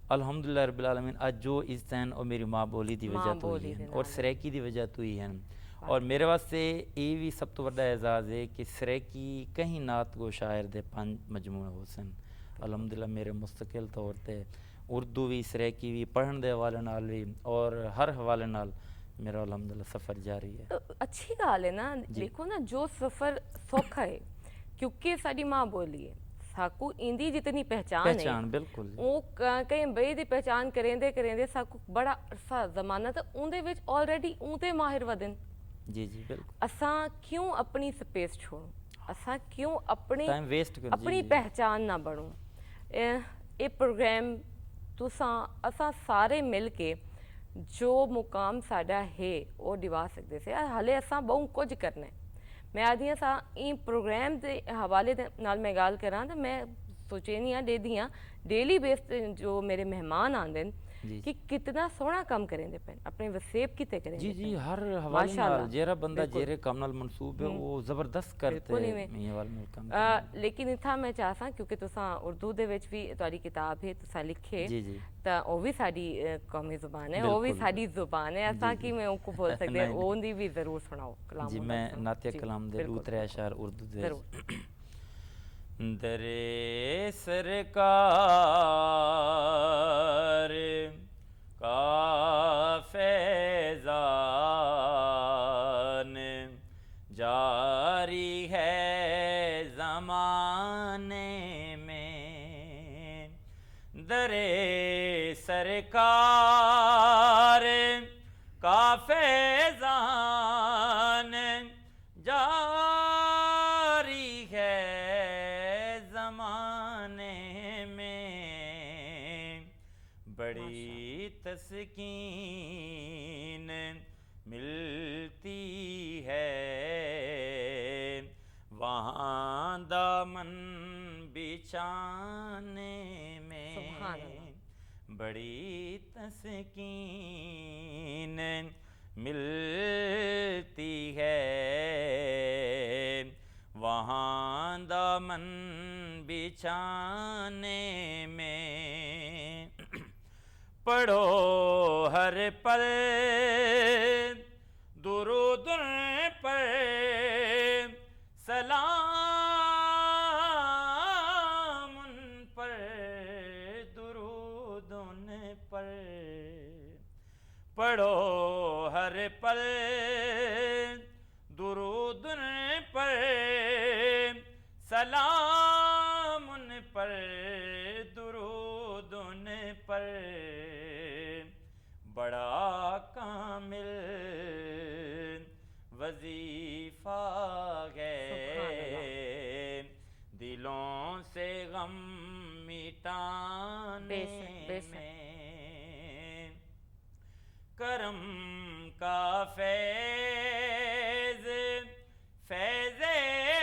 الحمدللہ رب العالمین اج جو عزتیں اور میری ماں بولی دی وجہ تو ہی ہیں اور سریکی دی وجہ تو ہی ہیں. اور میرے واسطے یہ بھی سب تو بڑا اعزاز ہے کہ سریکی کہیں نعت گو شاعر دے 5 مجموعے ہو سن. الحمدللہ میرے مستقل طور تے اردو بھی سریکی بھی پڑھن دے حوالے نال بھی اور ہر حوالے نال میرا الحمدللہ سفر جاری ہے. اچھی گال ہے نا. دیکھو نا جو سفر سوکھا ہے کیونکہ ساری ماں بولی ہے، ساکو ایندی جتنی پہچان ہے بالکل وہ کہیں بئی دی پہچان کریں دے ساکو بڑا عرصہ زمانہ تو اون دے وچ آلریڈی اون تے ماہر ودن. جی جی بالکل. اساں کیوں اپنی سپیس چھوڑوں، اساں کیوں اپنی ٹائم ویسٹ کرو. اپنی پہچان نہ بڑھوں. یہ پروگرام تساں اساں سارے مل کے جو مقام ساڈا ہے وہ دیوا سکتے سے. ہالے اساں بہت کچھ کرنا ہے. میں آدھی ہاں سا این پروگرام دے حوالے نال میں گال کراں تو میں سوچینی ہاں دے دیاں ڈیلی بیس جو میرے مہمان آندے کہ کتنا سونا کام کریں دے پین اپنے وسیب کیتے کریں. جی جی ہر حوالے نال جیرا بندہ جیرے کام نال منصوب ہے وہ زبردست کرتے ہیں حوالے نال کام. لیکن اتھا میں چاہساں کیونکہ تساں اردو دے وچ بھی تہاڈی کتاب ہے تساں لکھے جی جی تا وہ بھی ساڈی قومی زبان ہے، وہ بھی ساڈی زبان ہے. اساں کی میں ان کو بول سکتے ہیں اون دی بھی ضرور سناؤ کلام. جی میں نعتیہ کلام دے دو ترے اشعار اردو دے. درے سرکار کا فیضان جاری ہے زمانے میں، درے سرکار کا فیضان جاری ہے زمانے میں، بڑی تسکین ملتی ہے وہاں دامن بچھانے میں، بڑی تسکین ملتی ہے وہاں دامن بچھانے میں، پڑھو ہر پل درود پر سلام ان پر، درود ان پر، پڑھو ہر پل درود ان پر سلام ان پر، درود ان پر، بڑا کامل وظیفہ ہے دلوں سے غم مٹانے میں، کرم کا فیض فیض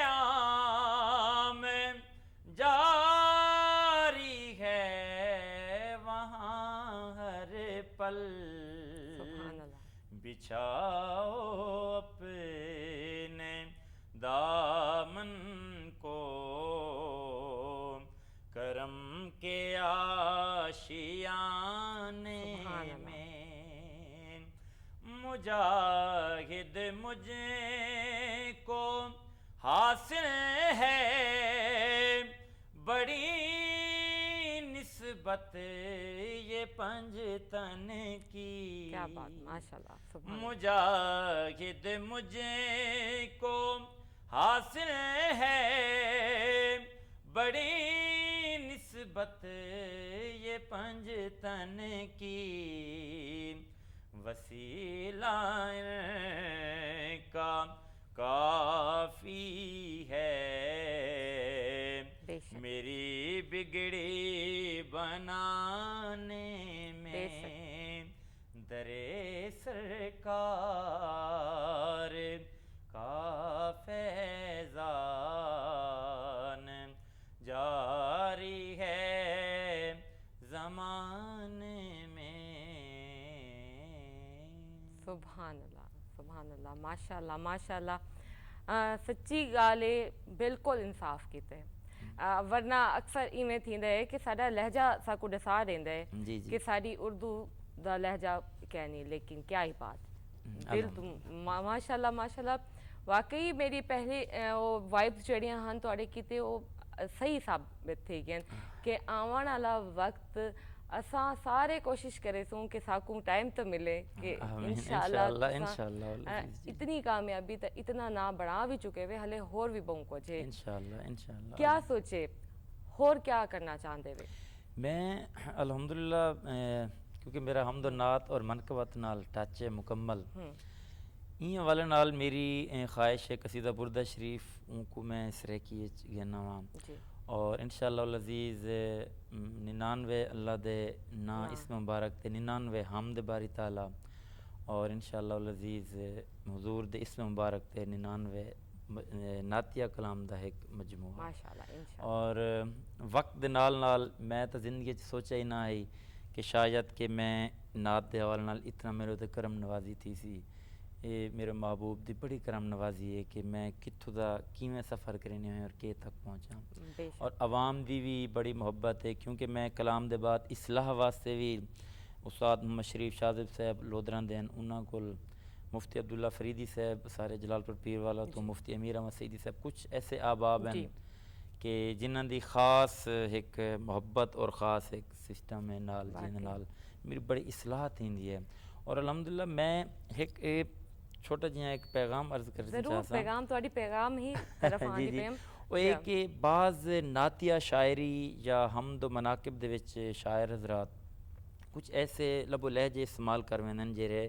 عام جاری ہے وہاں ہر پل، بچھاؤ اپنے دامن کو کرم کے آشیانے میں، مجاہد مجھ کو حاصل ہے بڑی نسبت یہ پنجتن کی. کیا بات، ماشاءاللہ، مجاہد مجھ کو حاصل ہے بڑی نسبت یہ پنجتن کی، وسیلہ کا کافی بگڑی بنانے میں درے سرکار کا فیضان جاری ہے زمانے میں. سبحان اللہ ماشاءاللہ ماشاءاللہ. سچی گال ہے, بالکل انصاف کیتے ورنہ اکثر ایویں تھیندا ہے کہ ساڈا لہجہ ساکو ڈسا دیندا ہے کہ ساری اردو دا لہجہ کہنی, لیکن کیا ہی بات دل تو ماشاءاللہ ماشاءاللہ. واقعی میری پہلی وائبس جڑیاں ہن تواڈے کیتے وہ صحیح ثابت تھی گئے کہ آون والا وقت اساں سارے کوشش کرے سوں کہ ساکوں ٹائم تو ملے کہ انشاءاللہ اتنی کامیابی تا اتنا نام بڑھا بھی چکے ہوئے ہلے ہور بھی بہوں کچھ ہے انشاءاللہ. کیا سوچے ہور کیا کرنا چاہندے وے؟ میں الحمدللہ کیونکہ میرا حمد و نعت اور منقبت نال ٹچ ہے مکمل, این والے نال میری خواہش ہے قصیدہ بردہ شریف ان کو میں اس رہ کی گینا ہاں, اور انشاءاللہ العزیز 99 اللہ دے نا اسم مبارک تے 99 حمد باری تعالی, اور انشاءاللہ العزیز حضور دے اسم مبارک تے 99 نعتیہ کلام دا ایک مجموعہ ماشاءاللہ. اور وقت دے نال نال میں تو زندگی سوچا ہی نہ ہے کہ شاید کہ میں نعت دے حوالے نال اتنا میرے تے کرم نوازی تھی سی. یہ میرے محبوب دی بڑی کرم نوازی ہے کہ میں کتھوں دا کیویں سفر کرنے ہوئے اور کہ تک پہنچا, اور عوام دی بھی بڑی محبت ہے کیونکہ میں کلام دے بعد اصلاح واسطے بھی استاد محمد شریف شاذب صاحب لودران دین انہاں کول, مفتی عبداللہ فریدی صاحب سارے جلال پور پیر والا تو مفتی امیر احمد سیدی صاحب, کچھ ایسے احباب ہیں کہ جنہاں دی خاص ایک محبت اور خاص ایک سسٹم ہے نال جن نال میری بڑی اصلاح تھیندی ہے. اور الحمدللہ میں ایک چھوٹا جہاں ایک پیغام عرض کرنا چاہتا ہوں. ضرور پیغام تواڈی پیغام ہی طرف آندی پیم. وہ یہ کہ بعض نعتیہ شاعری یا حمد و مناقب دے وچ شاعر حضرات کچھ ایسے لب و لہجے استعمال کرویں جڑے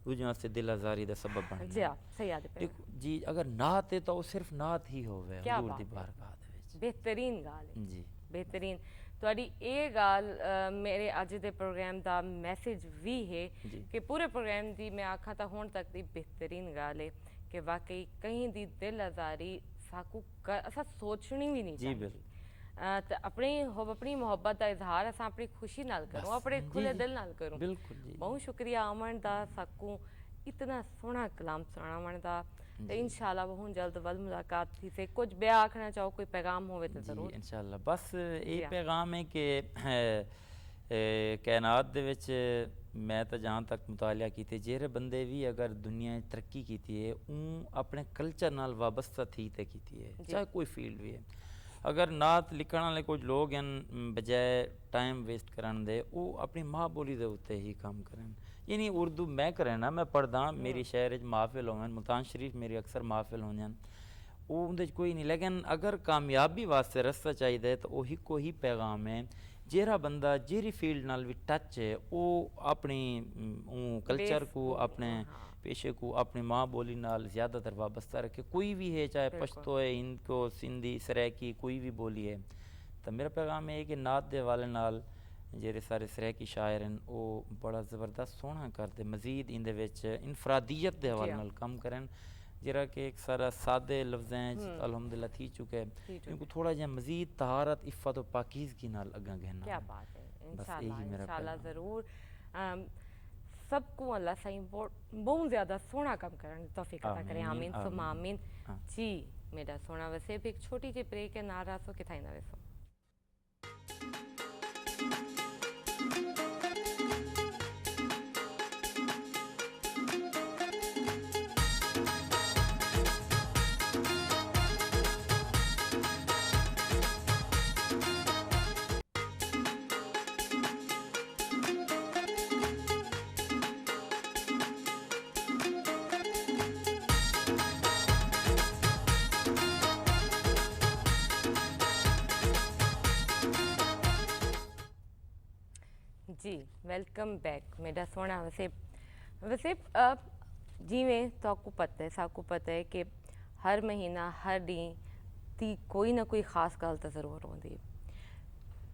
دوجیاں سے دل آزاری دا سبب بن جی صحیح آدھے جی. اگر نعت ہے تو وہ صرف نعت ہی ہوئے حضور دی بارگاہ دے وچ. بہترین گال ہے جی بہترین. تواڈی اے گال میرے اج دے پروگرام دا میسج بھی ہے کہ پورے پروگرام دی میں آکھاں تا ہون تک دی بہترین گال ہے کہ واقعی کہیں دی دل آزاری ساکو اساں سوچنی بھی نہیں چاہیے. اپنی محبت دا اظہار اساں اپنی خوشی نال کروں, اپنے کھلے دل نال کروں. بہت شکریہ آمن دا ساکوں اتنا سونا کلام سناون دا. انشاءاللہ بہت جلد ول ملاقات تھی سے. کچھ بیا آکھنا چاہو, کوئی پیغام ہوئے تو ضرور. انشاءاللہ بس یہ پیغام ہے کہ کائنات دے وچ میں تو جہاں تک مطالعہ کیتے جہرے بندے بھی اگر دنیا ترقی کیتی ہے اون اپنے کلچر نال وابستہ تھی تے کیتی ہے, چاہے کوئی فیلڈ بھی ہے. اگر نعت لکھن والے کچھ لوگ ہیں بجائے ٹائم ویسٹ کرن دے وہ اپنی ماں بولی دے اتنے ہی کام کریں. یعنی اردو میں کریں نا, میں پڑھدا میری شہر محافل ہوئے ملتان شریف میری اکثر محافل ہونے ہیں, وہ اندر کوئی نہیں. لیکن اگر کامیابی واسطے رستہ چاہیے تو وہی کوئی پیغام ہے جہرا بندہ جیری فیلڈ نال بھی ٹچ ہے وہ اپنی کلچر کو اپنے پیشے کو اپنی ماں بولی نال زیادہ تر وابستہ رکھے. کوئی بھی ہے چاہے پشتو ہے, ہند کو سندھی سرائکی کوئی بھی بولی ہے. تو میرا پیغام ہے کہ نعت دے والے نال جہرے سارے سرائکی شاعر ہیں وہ بڑا زبردست سونا کرتے, مزید ان دے وچ انفرادیت دے حوالے نال کم کریں جرا کہ ایک سارا سادے لفظیں الحمدللہ تھی چکے ان کو تھوڑا جہاں مزید طہارت عفت و پاکیزگی نال اگاں گہنا. کیا بات ہے. انشاءاللہ ضرور سب کو اللہ صحیح بہت زیادہ سونا کم کرنے توفیق عطا کرے. آمین ثم آمین. جی میرا سونا ویسے بھی ایک چھوٹی جی بریک ہے, ناراض ہو کے تھائی نہ ویسو. جی ویلکم بیک میرا سونا وسیب. جیویں تو پتہ ہے کہ ہر مہینہ ہر دن تی کوئی نہ کوئی خاص گل تو ضرور ہوندی.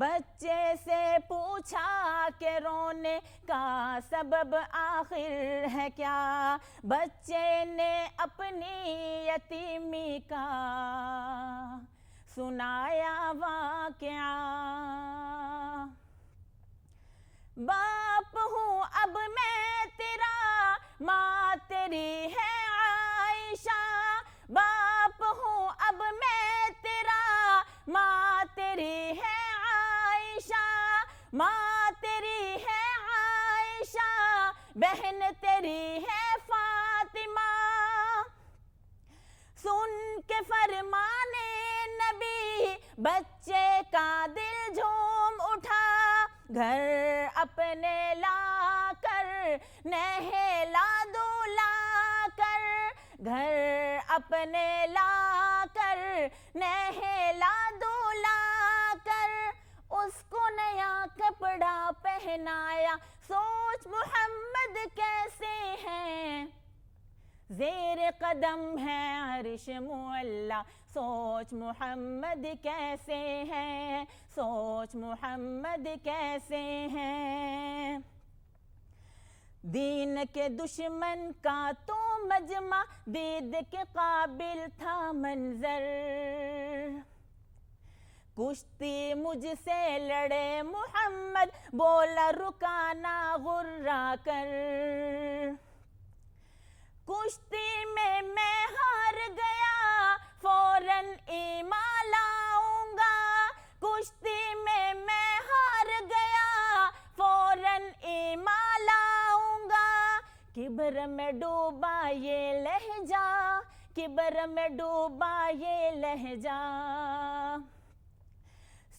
بچے سے پوچھا کہ رونے کا سبب آخر ہے کیا، بچے نے اپنی یتیمی کا سنایا واقعہ۔ باپ ہوں اب میں تیرا، ماں تیری ہے عائشہ، باپ ہوں اب میں تیرا، ماں تیری ہے عائشہ، ماں تیری ہے عائشہ، بہن تیری ہے فاطمہ۔ سن کے فرمانے نبی بچے کا دل جھوم اٹھا، گھر اپنے لا کر نہلا دھلا کر، گھر اپنے لا کر نہلا دھلا کر، اس کو نیا کپڑا پہنایا، سوچ محمد کیسے ہیں، زیر قدم ہے عرش معلا، سوچ محمد کیسے ہیں، سوچ محمد کیسے ہیں۔ دین کے دشمن کا تو مجمع، دید کے قابل تھا منظر، کشتی مجھ سے لڑے محمد، بولا رکانا غرا کر، کشتی میں ہار گیا فوراً ایمان لاؤں گا، کشتی میں ہار گیا فوراً ایمان لاؤں گا، کبر میں ڈوبا یہ لہجہ، کبر میں ڈوبا یہ لہجہ،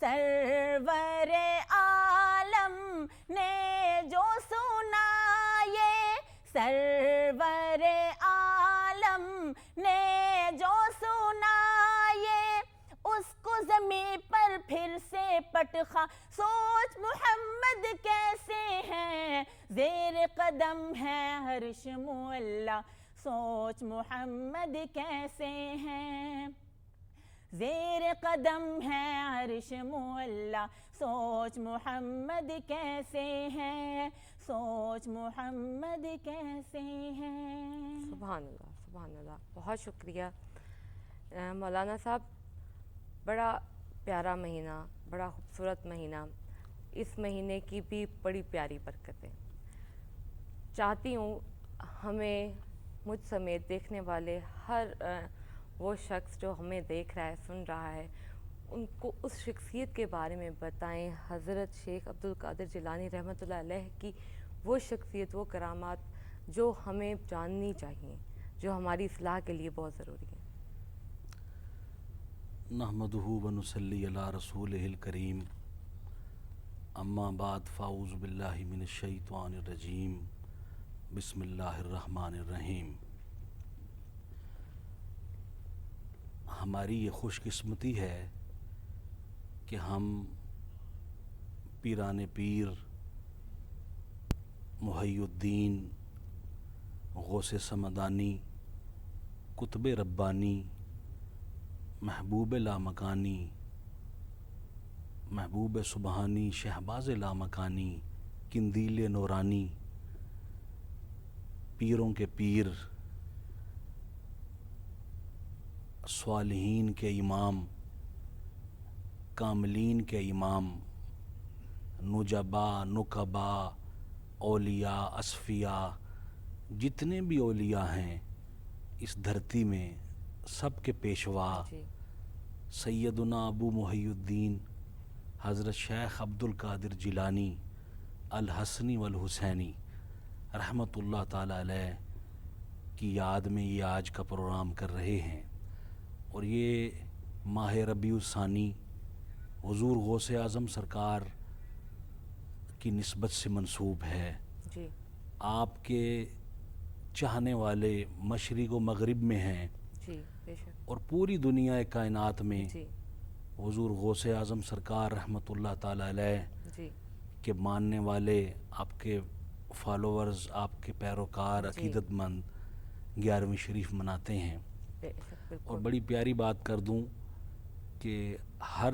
سرور عالم نے جو سنا یہ، سرور عالم نے جو سنا یہ، اس کو زمین پر پھر سے پٹخا، سوچ محمد کیسے ہیں، زیر قدم ہے عرش معلا، سوچ محمد کیسے ہیں، زیر قدم ہے عرش معلا، سوچ محمد کیسے ہیں، سوچ محمد کیسے ہیں۔ سبحان اللہ، سبحان اللہ، بہت شکریہ مولانا صاحب۔ بڑا پیارا مہینہ، بڑا خوبصورت مہینہ، اس مہینے کی بھی بڑی پیاری برکتیں۔ چاہتی ہوں ہمیں، مجھ سمیت دیکھنے والے ہر وہ شخص جو ہمیں دیکھ رہا ہے، سن رہا ہے، ان کو اس شخصیت کے بارے میں بتائیں، حضرت شیخ عبدالقادر جیلانی رحمۃ اللہ علیہ کی وہ شخصیت، وہ کرامات جو ہمیں جاننی چاہیے، جو ہماری اصلاح کے لیے بہت ضروری ہے۔ نحمدہ ونصلی علی رسولہ الکریم، اما بعد، فاعوذ باللہ من الشیطان الرجیم، بسم اللہ الرحمن الرحیم۔ ہماری یہ خوش قسمتی ہے کہ ہم پیران پیر محی الدین غوث سمدانی قطب ربانی محبوب لامکانی محبوب سبحانی شہباز لامکانی قندیل نورانی پیروں کے پیر صالحین کے امام کاملین کے امام نجبا نقبا اولیاء اصفیاء جتنے بھی اولیاء ہیں اس دھرتی میں سب کے پیشوا جی سیدنا ابو محی الدین حضرت شیخ عبدالقادر جیلانی الحسنی والحسینی رحمۃ اللہ تعالی علیہ کی یاد میں یہ آج کا پروگرام کر رہے ہیں، اور یہ ماہ ربیع الثانی حضور غوث اعظم سرکار کی نسبت سے منسوب ہے۔ جی آپ کے چاہنے والے مشرق و مغرب میں ہیں، جی بے شک اور پوری دنیا کائنات میں جی حضور غوث اعظم سرکار رحمۃ اللہ تعالی علیہ جی کے ماننے والے، آپ کے فالوورز، آپ کے پیروکار، جی۔ عقیدت مند 11ویں شریف مناتے ہیں۔ بے شک اور بالکل بڑی پیاری بات کر دوں کہ ہر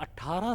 18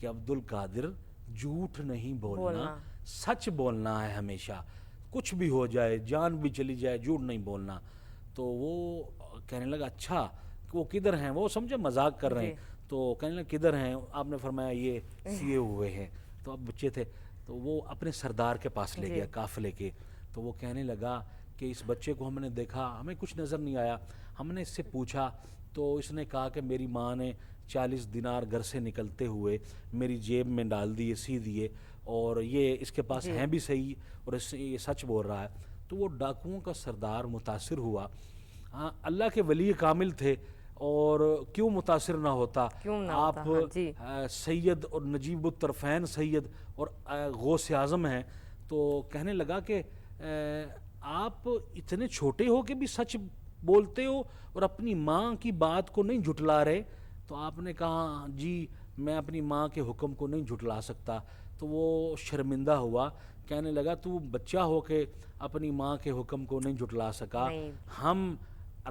کہ عبد القادر جھوٹ نہیں بولنا, بولنا. سچ بولنا ہے ہمیشہ, کچھ بھی ہو جائے, جان بھی چلی جائے, جھوٹ نہیں بولنا. تو وہ کہنے لگا اچھا وہ کدھر ہیں, وہ سمجھے مذاق کر رہے ہیں, تو کہنے لگا کدھر ہیں, آپ نے فرمایا یہ سیے ہوئے ہیں. تو اب بچے تھے, تو وہ اپنے سردار کے پاس لے گیا قافلے کے. تو وہ کہنے لگا کہ اس بچے کو ہم نے دیکھا, ہمیں کچھ نظر نہیں آیا, ہم نے اس سے پوچھا تو اس نے کہا کہ میری ماں نے 40 دینار گھر سے نکلتے ہوئے میری جیب میں ڈال دیے, سی دیے, اور یہ اس کے پاس ہیں بھی صحیح, اور اس سے یہ سچ بول رہا ہے. تو وہ ڈاکوؤں کا سردار متاثر ہوا. ہاں اللہ کے ولی کامل تھے, اور کیوں متاثر نہ ہوتا, آپ سید اور نجیب الطرفین سید اور غوث اعظم ہیں. تو کہنے لگا کہ آپ اتنے چھوٹے ہو کہ بھی سچ بولتے ہو اور اپنی ماں کی بات کو نہیں جھٹلا رہے. تو آپ نے کہا جی میں اپنی ماں کے حکم کو نہیں جھٹلا سکتا. تو وہ شرمندہ ہوا, کہنے لگا تو بچہ ہو کے اپنی ماں کے حکم کو نہیں جھٹلا سکا, ہم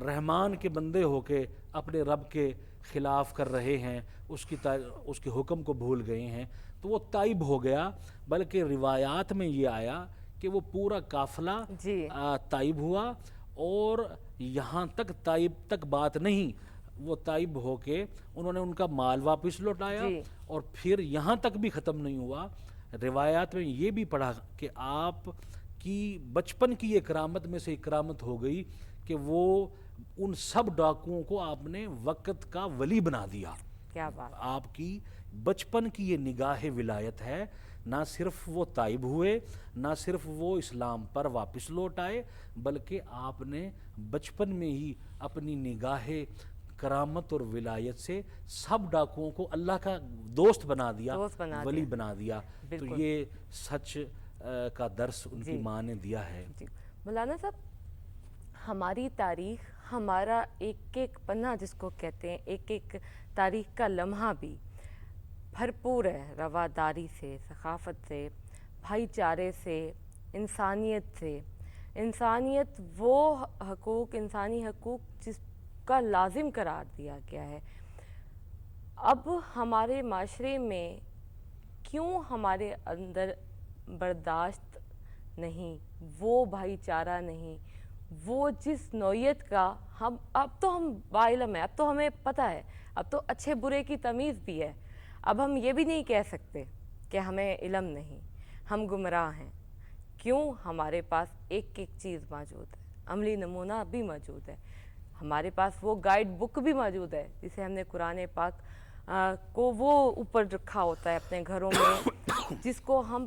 رحمان کے بندے ہو کے اپنے رب کے خلاف کر رہے ہیں, اس کے حکم کو بھول گئے ہیں. تو وہ تائب ہو گیا. بلکہ روایات میں یہ آیا کہ وہ پورا قافلہ تائب ہوا, اور یہاں تک تائب تک بات نہیں, وہ تائب ہو کے انہوں نے ان کا مال واپس لوٹایا. اور پھر یہاں تک بھی ختم نہیں ہوا, روایات میں یہ بھی پڑھا کہ آپ کی بچپن کی یہ کرامت میں سے ایک کرامت ہو گئی کہ وہ ان سب ڈاکوؤں کو آپ نے وقت کا ولی بنا دیا. کیا بات, آپ کی بچپن کی یہ نگاہ ولایت ہے. نہ صرف وہ تائب ہوئے, نہ صرف وہ اسلام پر واپس لوٹ آئے, بلکہ آپ نے بچپن میں ہی اپنی نگاہ کرامت اور ولایت سے سب ڈاکوؤں کو اللہ کا دوست بنا دیا, ولی بنا دیا. تو یہ سچ کا درس ان کی ماں نے دیا ہے. مولانا صاحب, ہماری تاریخ, ہمارا ایک ایک پنہ جس کو کہتے ہیں, ایک ایک تاریخ کا لمحہ بھی بھرپور ہے رواداری سے, ثقافت سے, بھائی چارے سے, انسانیت سے. انسانیت وہ حقوق, انسانی حقوق جس کا لازم قرار دیا گیا ہے. اب ہمارے معاشرے میں کیوں ہمارے اندر برداشت نہیں, وہ بھائی چارہ نہیں, وہ جس نوعیت کا اب تو ہم باعلم ہیں, اب تو ہمیں پتہ ہے, اب تو اچھے برے کی تمیز بھی ہے. اب ہم یہ بھی نہیں کہہ سکتے کہ ہمیں علم نہیں, ہم گمراہ ہیں. کیوں ہمارے پاس ایک ایک چیز موجود ہے, عملی نمونہ بھی موجود ہے, ہمارے پاس وہ گائیڈ بک بھی موجود ہے جسے ہم نے قرآن پاک کو وہ اوپر رکھا ہوتا ہے اپنے گھروں میں, جس کو ہم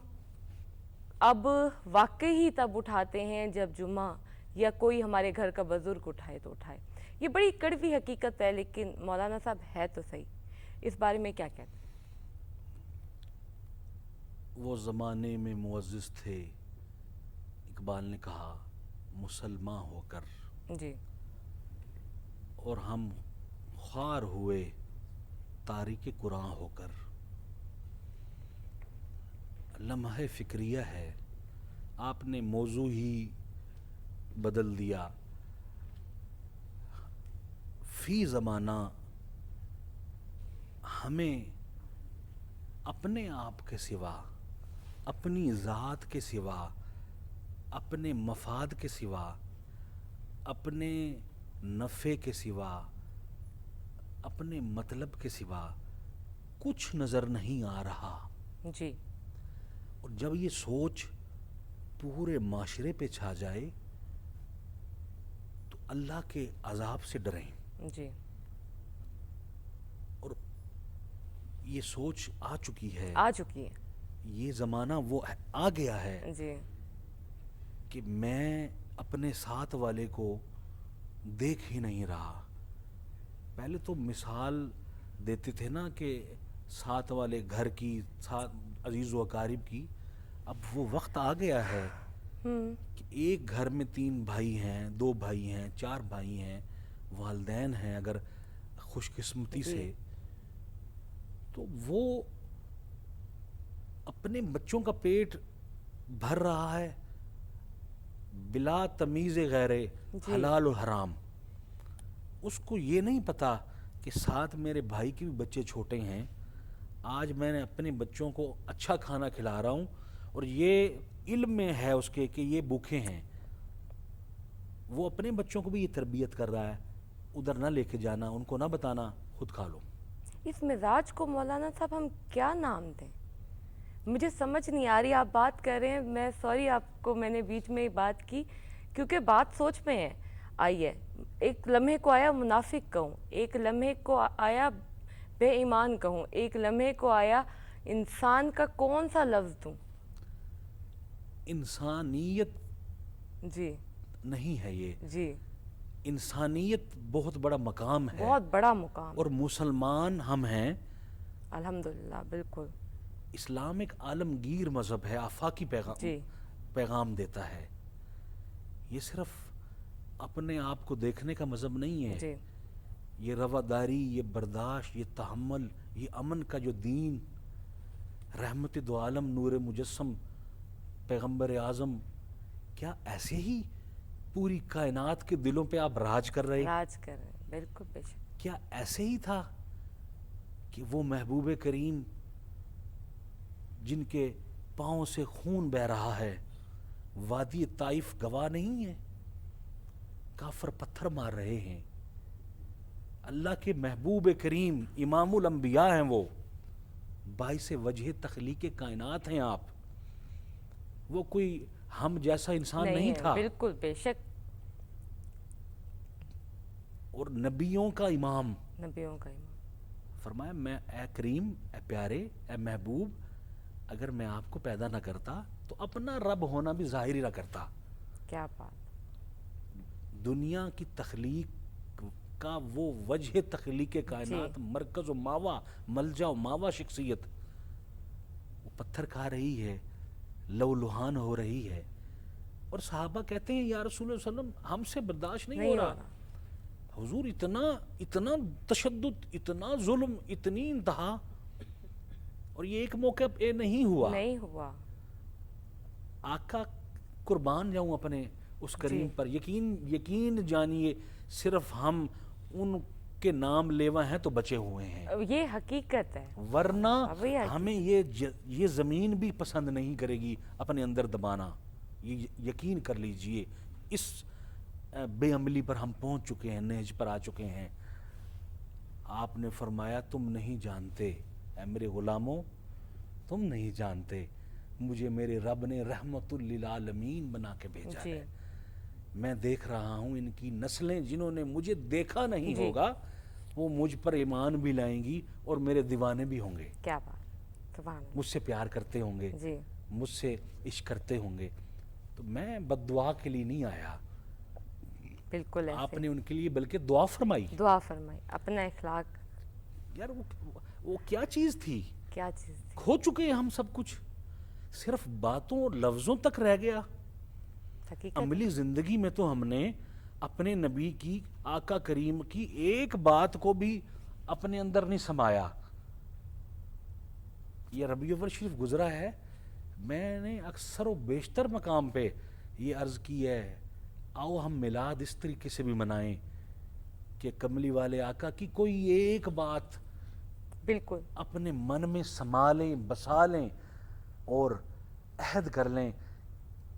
اب واقعی ہی تب اٹھاتے ہیں جب جمعہ یا کوئی ہمارے گھر کا بزرگ اٹھائے تو اٹھائے. یہ بڑی کڑوی حقیقت ہے, لیکن مولانا صاحب ہے تو صحیح, اس بارے میں کیا کہتے ہیں؟ وہ زمانے میں معزز تھے, اقبال نے کہا, مسلمان ہو کر, اور ہم خوار ہوئے تاریک قرآن ہو کر. لمحہ فکریہ ہے, آپ نے موضوع ہی بدل دیا. فی زمانہ ہمیں اپنے آپ کے سوا, اپنی ذات کے سوا, اپنے مفاد کے سوا, اپنے نفع کے سوا, اپنے مطلب کے سوا کچھ نظر نہیں آ رہا. اور جب یہ سوچ پورے معاشرے پہ چھا جائے تو اللہ کے عذاب سے ڈریں. اور یہ سوچ آ چکی ہے, یہ زمانہ وہ آ گیا ہے کہ میں اپنے ساتھ والے کو دیکھ ہی نہیں رہا. پہلے تو مثال دیتے تھے نا کہ ساتھ والے گھر کی, عزیز و اقارب کی. اب وہ وقت آ گیا ہے کہ ایک گھر میں 3 بھائی ہیں, 2 بھائی ہیں, 4 بھائی ہیں, والدین ہیں اگر خوش قسمتی سے, تو وہ اپنے بچوں کا پیٹ بھر رہا ہے بلا تمیز غیر حلال و حرام. اس کو یہ نہیں پتا کہ ساتھ میرے بھائی کے بھی بچے چھوٹے ہیں, آج میں نے اپنے بچوں کو اچھا کھانا کھلا رہا ہوں اور یہ علم میں ہے اس کے کہ یہ بھوکے ہیں، وہ اپنے بچوں کو بھی یہ تربیت کر رہا ہے، ادھر نہ لے کے جانا، ان کو نہ بتانا، خود کھا لو۔ اس مزاج کو مولانا صاحب ہم کیا نام دیں؟ مجھے سمجھ نہیں آ رہی، آپ بات کر رہے ہیں، میں سوری آپ کو میں نے بیچ میں ہی بات کی، کیونکہ بات سوچ میں ہے آئی ہے۔ ایک لمحے کو آیا منافق کہوں، ایک لمحے کو آیا بے ایمان کہوں، ایک لمحے کو آیا انسان کا کون سا لفظ دوں؟ انسانیت جی نہیں ہے یہ، جی، انسانیت بہت بڑا مقام ہے، بہت بڑا مقام، اور مسلمان ہم ہیں۔ الحمدللہ، بالکل اسلام ایک عالمگیر مذہب ہے، آفاقی جی پیغام دیتا ہے، یہ صرف اپنے آپ کو دیکھنے کا مذہب نہیں ہے، جی یہ رواداری، یہ برداشت، یہ تحمل، یہ امن کا جو دین، رحمت دو عالم، نور مجسم، پیغمبر اعظم، کیا ایسے ہی پوری کائنات کے دلوں پہ آپ راج کر رہے؟ راج کر رہے ہیں، بالکل بے شک، کیا ایسے ہی تھا کہ وہ محبوب کریم جن کے پاؤں سے خون بہ رہا ہے، وادی طائف گواہ نہیں ہے؟ کافر پتھر مار رہے ہیں، اللہ کے محبوب کریم امام الانبیاء ہیں، وہ باعث وجہ تخلیق کائنات ہیں آپ، وہ کوئی ہم جیسا انسان نہیں ہے، تھا، بالکل بے شک، اور نبیوں کا امام۔ نبیوں کا امام، فرمایا میں اے کریم، اے پیارے، اے محبوب، اگر میں آپ کو پیدا نہ کرتا تو اپنا رب ہونا بھی ظاہر ہی نہ کرتا۔ کیا بات، دنیا کی تخلیق کا وہ وجہ تخلیق کائنات، مرکز و ماوا، ملجا و ماوا شخصیت، وہ پتھر کھا رہی ہے، لو لہان ہو رہی ہے، اور صحابہ کہتے ہیں یا رسول اللہ صلی اللہ علیہ وسلم ہم سے برداشت نہیں ہو رہا، حضور اتنا تشدد، اتنا ظلم، اتنی انتہا، اور یہ ایک موقع پہ نہیں ہوا۔ نہیں ہوا، آقا قربان جاؤں اپنے اس کریم پر، یقین جانیے صرف ہم ان کے نام لیوا ہیں تو بچے ہوئے ہیں، یہ حقیقت ہے، ورنہ ابھی ہمیں یہ زمین بھی پسند نہیں کرے گی اپنے اندر دبانا، یہ یقین کر لیجئے۔ اس بے عملی پر ہم پہنچ چکے ہیں، نہج پر آ چکے ہیں۔ آپ نے فرمایا تم نہیں جانتے اے میرے غلاموں، تم نہیں جانتے مجھے میرے رب نے رحمت للعالمین بنا کے بھیجا ہے، میں دیکھ رہا ہوں ان کی نسلیں جنہوں نے مجھے دیکھا نہیں ہوگا وہ مجھ پر ایمان بھی لائیں گی اور میرے دیوانے بھی ہوں گے، کیا بات، سبحان اللہ، مجھ سے پیار کرتے ہوں گے، جی مجھ سے عشق کرتے ہوں گے۔ تو میں بد دعا کے لیے نہیں آیا، بالکل آپ ایسے نے ان کے لیے بلکہ دعا فرمائی۔ دعا فرمائی، اپنا اخلاق، یار وہ کیا چیز تھی؟ کیا چیز تھی، کھو چکے ہیں ہم سب کچھ، صرف باتوں اور لفظوں تک رہ گیا، حقیقت، عملی زندگی میں تو ہم نے اپنے نبی کی، آقا کریم کی ایک بات کو بھی اپنے اندر نہیں سمایا۔ یہ ربیع الاول شریف گزرا ہے، میں نے اکثر و بیشتر مقام پہ یہ عرض کی ہے، آؤ ہم میلاد اس طریقے سے بھی منائیں کہ کملی والے آقا کی کوئی ایک بات بالکل اپنے من میں سما لیں، بسا لیں، اور عہد کر لیں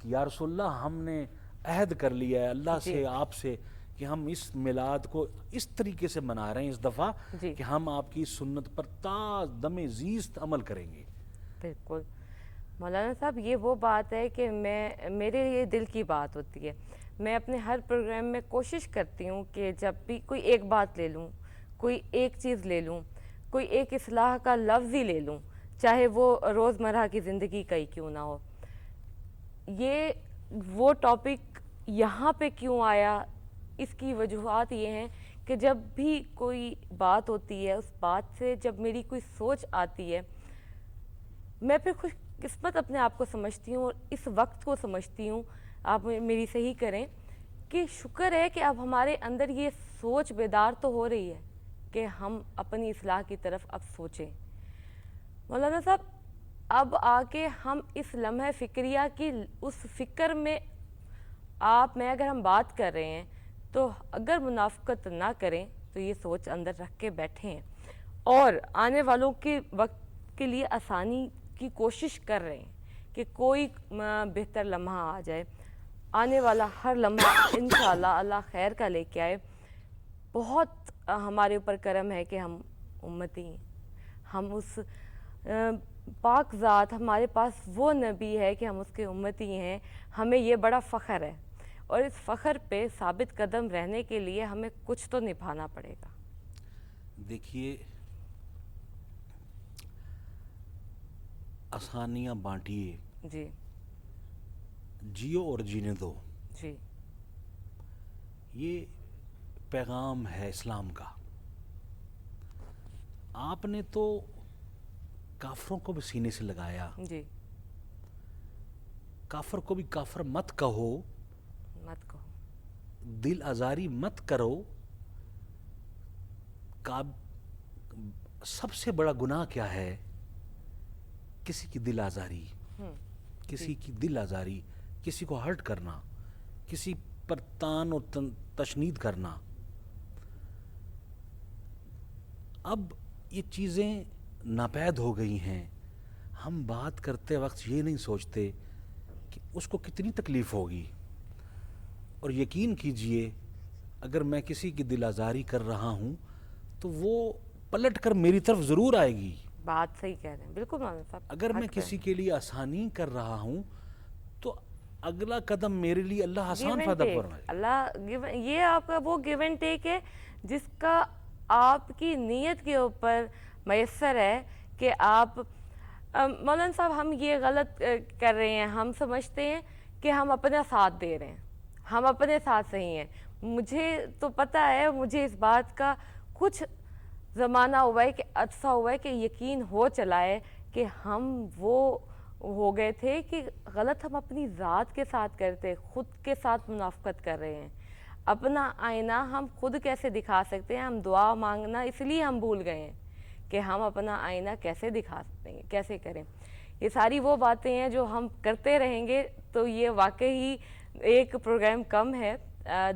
کہ یا رسول اللہ ہم نے عہد کر لیا ہے اللہ سے، آپ سے، کہ ہم اس میلاد کو اس طریقے سے منا رہے ہیں اس دفعہ کہ ہم آپ کی سنت پر تا دم زیست عمل کریں گے۔ بالکل مولانا صاحب، یہ وہ بات ہے کہ میرے یہ دل کی بات ہوتی ہے، میں اپنے ہر پروگرام میں کوشش کرتی ہوں کہ جب بھی کوئی ایک بات لے لوں، کوئی ایک چیز لے لوں، کوئی ایک اصلاح کا لفظ ہی لے لوں، چاہے وہ روزمرہ کی زندگی کا ہی کیوں نہ ہو، یہ وہ ٹاپک یہاں پہ کیوں آیا، اس کی وجوہات یہ ہیں کہ جب بھی کوئی بات ہوتی ہے، اس بات سے جب میری کوئی سوچ آتی ہے، میں پھر خوش قسمت اپنے آپ کو سمجھتی ہوں اور اس وقت کو سمجھتی ہوں، آپ میری صحیح کریں، کہ شکر ہے کہ اب ہمارے اندر یہ سوچ بیدار تو ہو رہی ہے کہ ہم اپنی اصلاح کی طرف اب سوچیں۔ مولانا صاحب، اب آ کے ہم اس لمحہ فکریہ کی اس فکر میں میں اگر ہم بات کر رہے ہیں تو اگر منافقت نہ کریں تو یہ سوچ اندر رکھ کے بیٹھے ہیں، اور آنے والوں کے وقت کے لیے آسانی کی کوشش کر رہے ہیں کہ کوئی بہتر لمحہ آ جائے. آنے والا ہر لمحہ انشاءاللہ اللہ خیر کا لے کے آئے. بہت ہمارے اوپر کرم ہے کہ ہم امتی ہیں, ہم اس پاک ذات, ہمارے پاس وہ نبی ہے کہ ہم اس کے امتی ہیں. ہمیں یہ بڑا فخر ہے, اور اس فخر پہ ثابت قدم رہنے کے لیے ہمیں کچھ تو نبھانا پڑے گا. دیکھیے, آسانیاں بانٹیے, جی جیو اور جینے دو, جی یہ پیغام ہے اسلام کا. آپ نے تو کافروں کو بھی سینے سے لگایا. جی کافر کو بھی کافر مت کہو, مت کہو. دل آزاری مت کرو. سب سے بڑا گناہ کیا ہے؟ کسی کی دل آزاری, کسی کی دل آزاری, کسی کو ہرٹ کرنا, کسی پر تان اور تشنید کرنا. اب یہ چیزیں ناپید ہو گئی ہیں. ہم بات کرتے وقت یہ نہیں سوچتے کہ اس کو کتنی تکلیف ہوگی. اور یقین کیجئے, اگر میں کسی کی دل آزاری کر رہا ہوں تو وہ پلٹ کر میری طرف ضرور آئے گی. بات صحیح کہہ رہے ہیں, بالکل مولانا صاحب. اگر میں کسی کے لیے آسانی کر رہا ہوں تو اگلا قدم میرے لیے اللہ آسان فائدہ فرمائے. اللہ یہ آپ کا وہ گیو اینڈ ٹیک ہے جس کا آپ کی نیت کے اوپر میسر ہے کہ آپ مولانا صاحب ہم یہ غلط کر رہے ہیں. ہم سمجھتے ہیں کہ ہم اپنا ساتھ دے رہے ہیں, ہم اپنے ساتھ صحیح ہیں. مجھے تو پتہ ہے, مجھے اس بات کا کچھ زمانہ ہوا ہے, کہ عرصہ ہوا ہے, کہ یقین ہو چلا ہے کہ ہم وہ ہو گئے تھے کہ غلط ہم اپنی ذات کے ساتھ کرتے, خود کے ساتھ منافقت کر رہے ہیں. اپنا آئینہ ہم خود کیسے دکھا سکتے ہیں؟ ہم دعا مانگنا اس لیے ہم بھول گئے ہیں کہ ہم اپنا آئینہ کیسے دکھا سکتے ہیں, کیسے کریں. یہ ساری وہ باتیں ہیں جو ہم کرتے رہیں گے تو یہ واقعی ایک پروگرام کم ہے.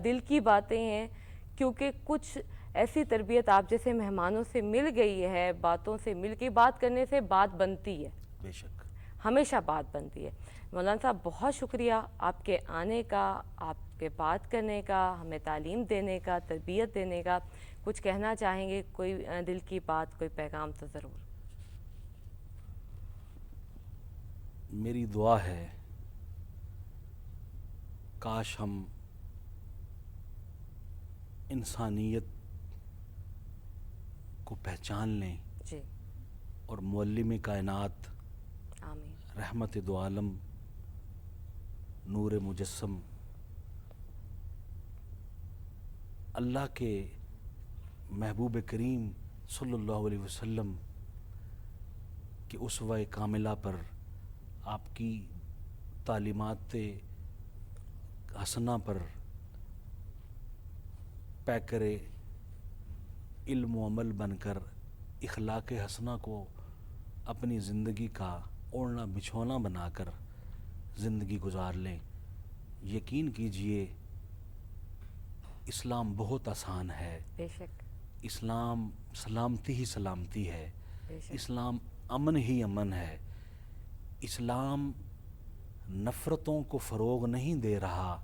دل کی باتیں ہیں, کیونکہ کچھ ایسی تربیت آپ جیسے مہمانوں سے مل گئی ہے, باتوں سے مل کے بات کرنے سے بات بنتی ہے, بے شک ہمیشہ بات بنتی ہے. مولانا صاحب بہت شکریہ آپ کے آنے کا, آپ کے بات کرنے کا, ہمیں تعلیم دینے کا, تربیت دینے کا. کچھ کہنا چاہیں گے, کوئی دل کی بات, کوئی پیغام تو ضرور. میری دعا ہے کاش ہم انسانیت کو پہچان لیں جی اور معلم کائنات, آمین. رحمت دو عالم, نور مجسم, اللہ کے محبوب کریم صلی اللہ علیہ وسلم کہ اسوہ کاملہ پر, آپ کی تعلیمات حسنہ پر پیکر علم و عمل بن کر اخلاق حسنہ کو اپنی زندگی کا اوڑھنا بچھونا بنا کر زندگی گزار لیں. یقین کیجئے اسلام بہت آسان ہے. بے شک, اسلام سلامتی ہی سلامتی ہے. بے شک. اسلام امن ہی امن ہے. اسلام نفرتوں کو فروغ نہیں دے رہا,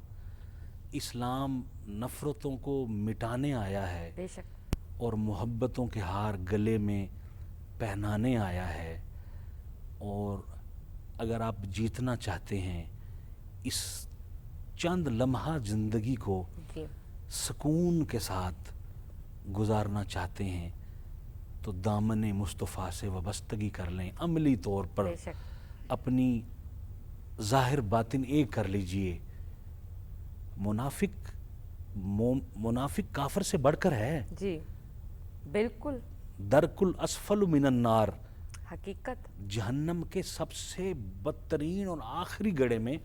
اسلام نفرتوں کو مٹانے آیا ہے بے شک. اور محبتوں کے ہار گلے میں پہنانے آیا ہے. اور اگر آپ جیتنا چاہتے ہیں, اس چند لمحہ زندگی کو جی سکون کے ساتھ گزارنا چاہتے ہیں, تو دامن مصطفیٰ سے وابستگی کر لیں. عملی طور پر بے شک. اپنی ظاہر باطن ایک کر لیجئے. منافق کافر سے بڑھ کر ہے. جی بالکل درک الاسفل من النار, حقیقت. جہنم کے سب سے بدترین اور آخری گڑھے میں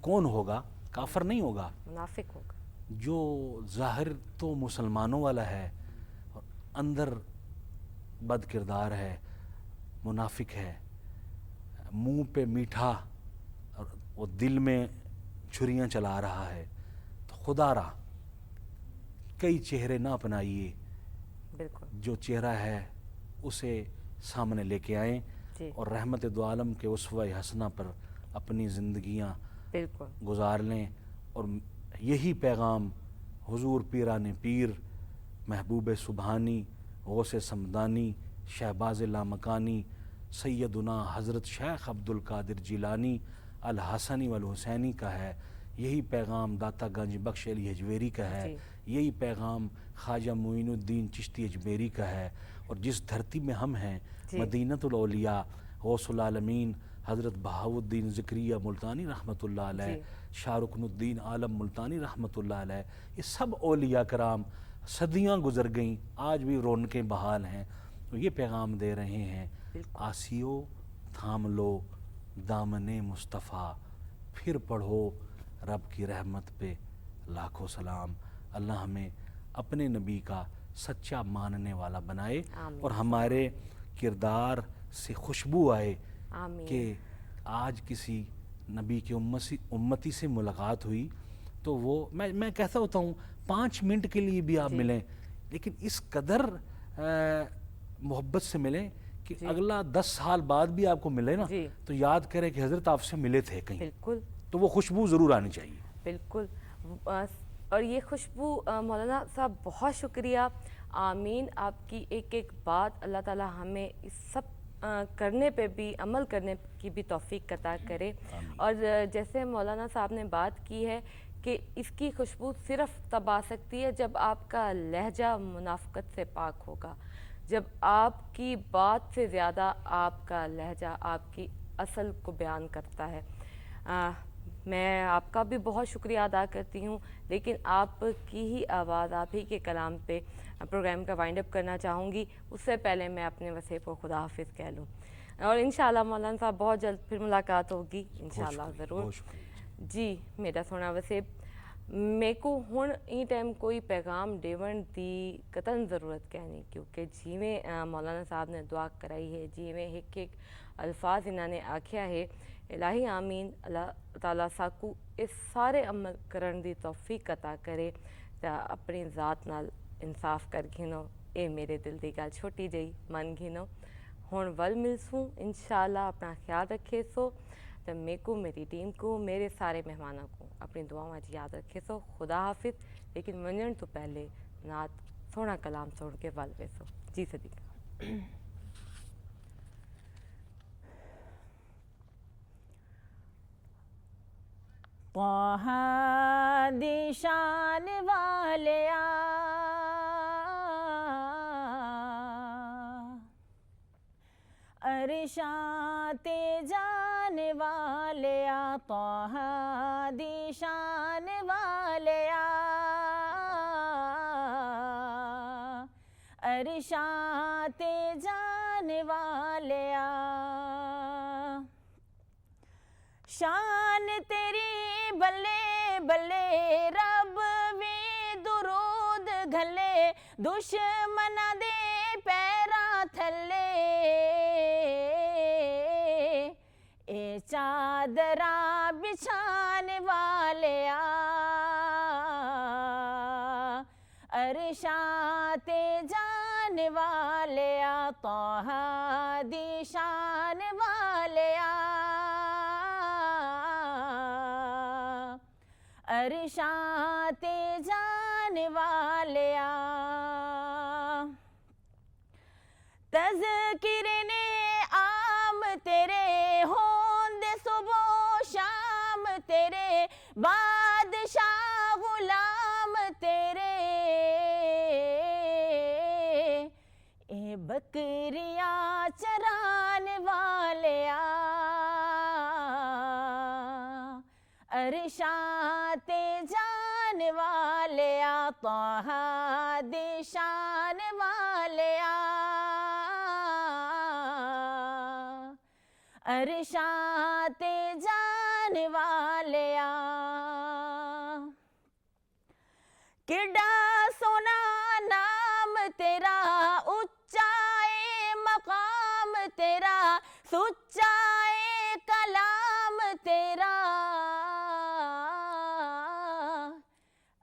کون ہوگا؟ کافر نہیں ہوگا. منافق ہوگا. جو ظاہر تو مسلمانوں والا ہے اور اندر بد کردار ہے, منافق ہے. منہ پہ میٹھا اور وہ دل میں چھریاں چلا رہا ہے. تو خدا را کئی چہرے نہ اپنائیے, بالکل. جو چہرہ ہے اسے سامنے لے کے آئیں. جی اور رحمت دو عالم کے اسوہ حسنہ پر اپنی زندگیاں بالکل گزار لیں، اور یہی پیغام حضور پیران پیر، محبوب سبحانی، غوث سمدانی، شہباز لامکانی، سیدنا حضرت شیخ عبد القادر جیلانی الحسنی والحسینی کا ہے، یہی پیغام داتا گنج بخش علی اجمیری کا ہے، جی یہی پیغام خواجہ معین الدین چشتی اجمیری کا ہے، اور جس دھرتی میں ہم ہیں جی مدینۃ الاولیاء، غوث العالمین حضرت بہاؤالدین ذکریہ ملتانی رحمۃ اللہ علیہ، جی شاہ رکن الدین عالم ملتانی رحمۃ اللہ علیہ، یہ سب اولیاء کرام صدیاں گزر گئیں، آج بھی رونقیں بحال ہیں، تو یہ پیغام دے رہے ہیں، بالکل آسیو تھام لو دامن مصطفیٰ، پھر پڑھو رب کی رحمت پہ لاکھوں سلام۔ اللہ ہمیں اپنے نبی کا سچا ماننے والا بنائے، آمین اور ہمارے کردار سے خوشبو آئے آمین کہ آج کسی نبی کے امتی سے ملاقات ہوئی تو وہ میں کہتا ہوتا ہوں 5 منٹ کے لیے بھی آپ جی ملیں، لیکن اس قدر محبت سے ملیں کہ جی اگلا 10 سال بعد بھی آپ کو ملے نا جی تو یاد کرے کہ حضرت آپ سے ملے تھے کہیں، بالکل تو وہ خوشبو ضرور آنی چاہیے۔ بالکل اور یہ خوشبو مولانا صاحب بہت شکریہ، آمین، آپ کی ایک ایک بات اللہ تعالی ہمیں اس سب کرنے پہ بھی عمل کرنے کی بھی توفیق عطا کرے، اور جیسے مولانا صاحب نے بات کی ہے کہ اس کی خوشبو صرف تب آ سکتی ہے جب آپ کا لہجہ منافقت سے پاک ہوگا، جب آپ کی بات سے زیادہ آپ کا لہجہ آپ کی اصل کو بیان کرتا ہے۔ میں آپ کا بھی بہت شکریہ ادا کرتی ہوں، لیکن آپ کی ہی آواز، آپ ہی کے کلام پہ پروگرام کا وائنڈ اپ کرنا چاہوں گی، اس سے پہلے میں اپنے وصیب کو خدا حافظ کہہ لوں، اور انشاءاللہ مولانا صاحب بہت جلد پھر ملاقات ہوگی انشاءاللہ ضرور۔ بہت شکریہ جی میرا سونا وصیب، میرے کو ہن ای ٹائم کوئی پیغام دیون دی قطن ضرورت کہنی، کیونکہ جیویں مولانا صاحب نے دعا کرائی ہے، جیویں ایک ایک الفاظ انہوں نے آکھیا ہے، الہی آمین، اللہ تعالیٰ ساکو اس سارے عمل کرن دی توفیق عطا کرے، تا اپنی ذات نال انصاف کر گھنو، اے میرے دل دی گل چھوٹی جئی من گھنو، ہن ول ملسوں انشاءاللہ، اپنا خیال رکھے سو، تو میرے کو، میری ٹیم کو، میرے سارے مہمانوں کو اپنی دعاؤں میں یاد رکھے سو، خدا حافظ، لیکن ونجن تو پہلے نعت سونا کلام سن کے ول ویسو۔ جی صدیقہ۔ طه دی شان والیا، عرشاں تے جان والیا، طه دی شان والیا، عرشاں تے جان والیا، شان تیری بلے بلے، رب بھی درود گھلے، دشمناں دے پیراں تھلے، اے چادراں بچھان والیا، عرشاں تے جان والیا، طه دی شان والیا، عرشاں تے جان والیا، تذکرے نے عام تیرے ہوند صبح و شام تیرے، بادشاہ غلام تیرے، اے بکریاں چران والیا، عرشاں تے جان والیا، طه دی شان والیا، عرشاں تے جان والیا، کڈا سونا نام تیرا، اچا اے مقام تیرا، سچا اے کلام تیرا،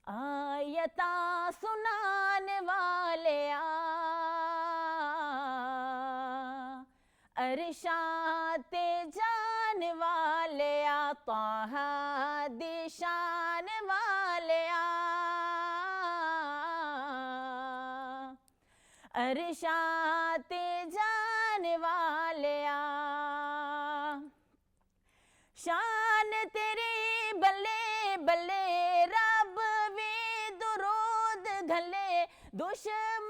آیتاں سنان والیا، عرشاں طه دی شان والیا ارشاد جان والیا شان تیری بلے بلے رب بھی درود گھلے دشمن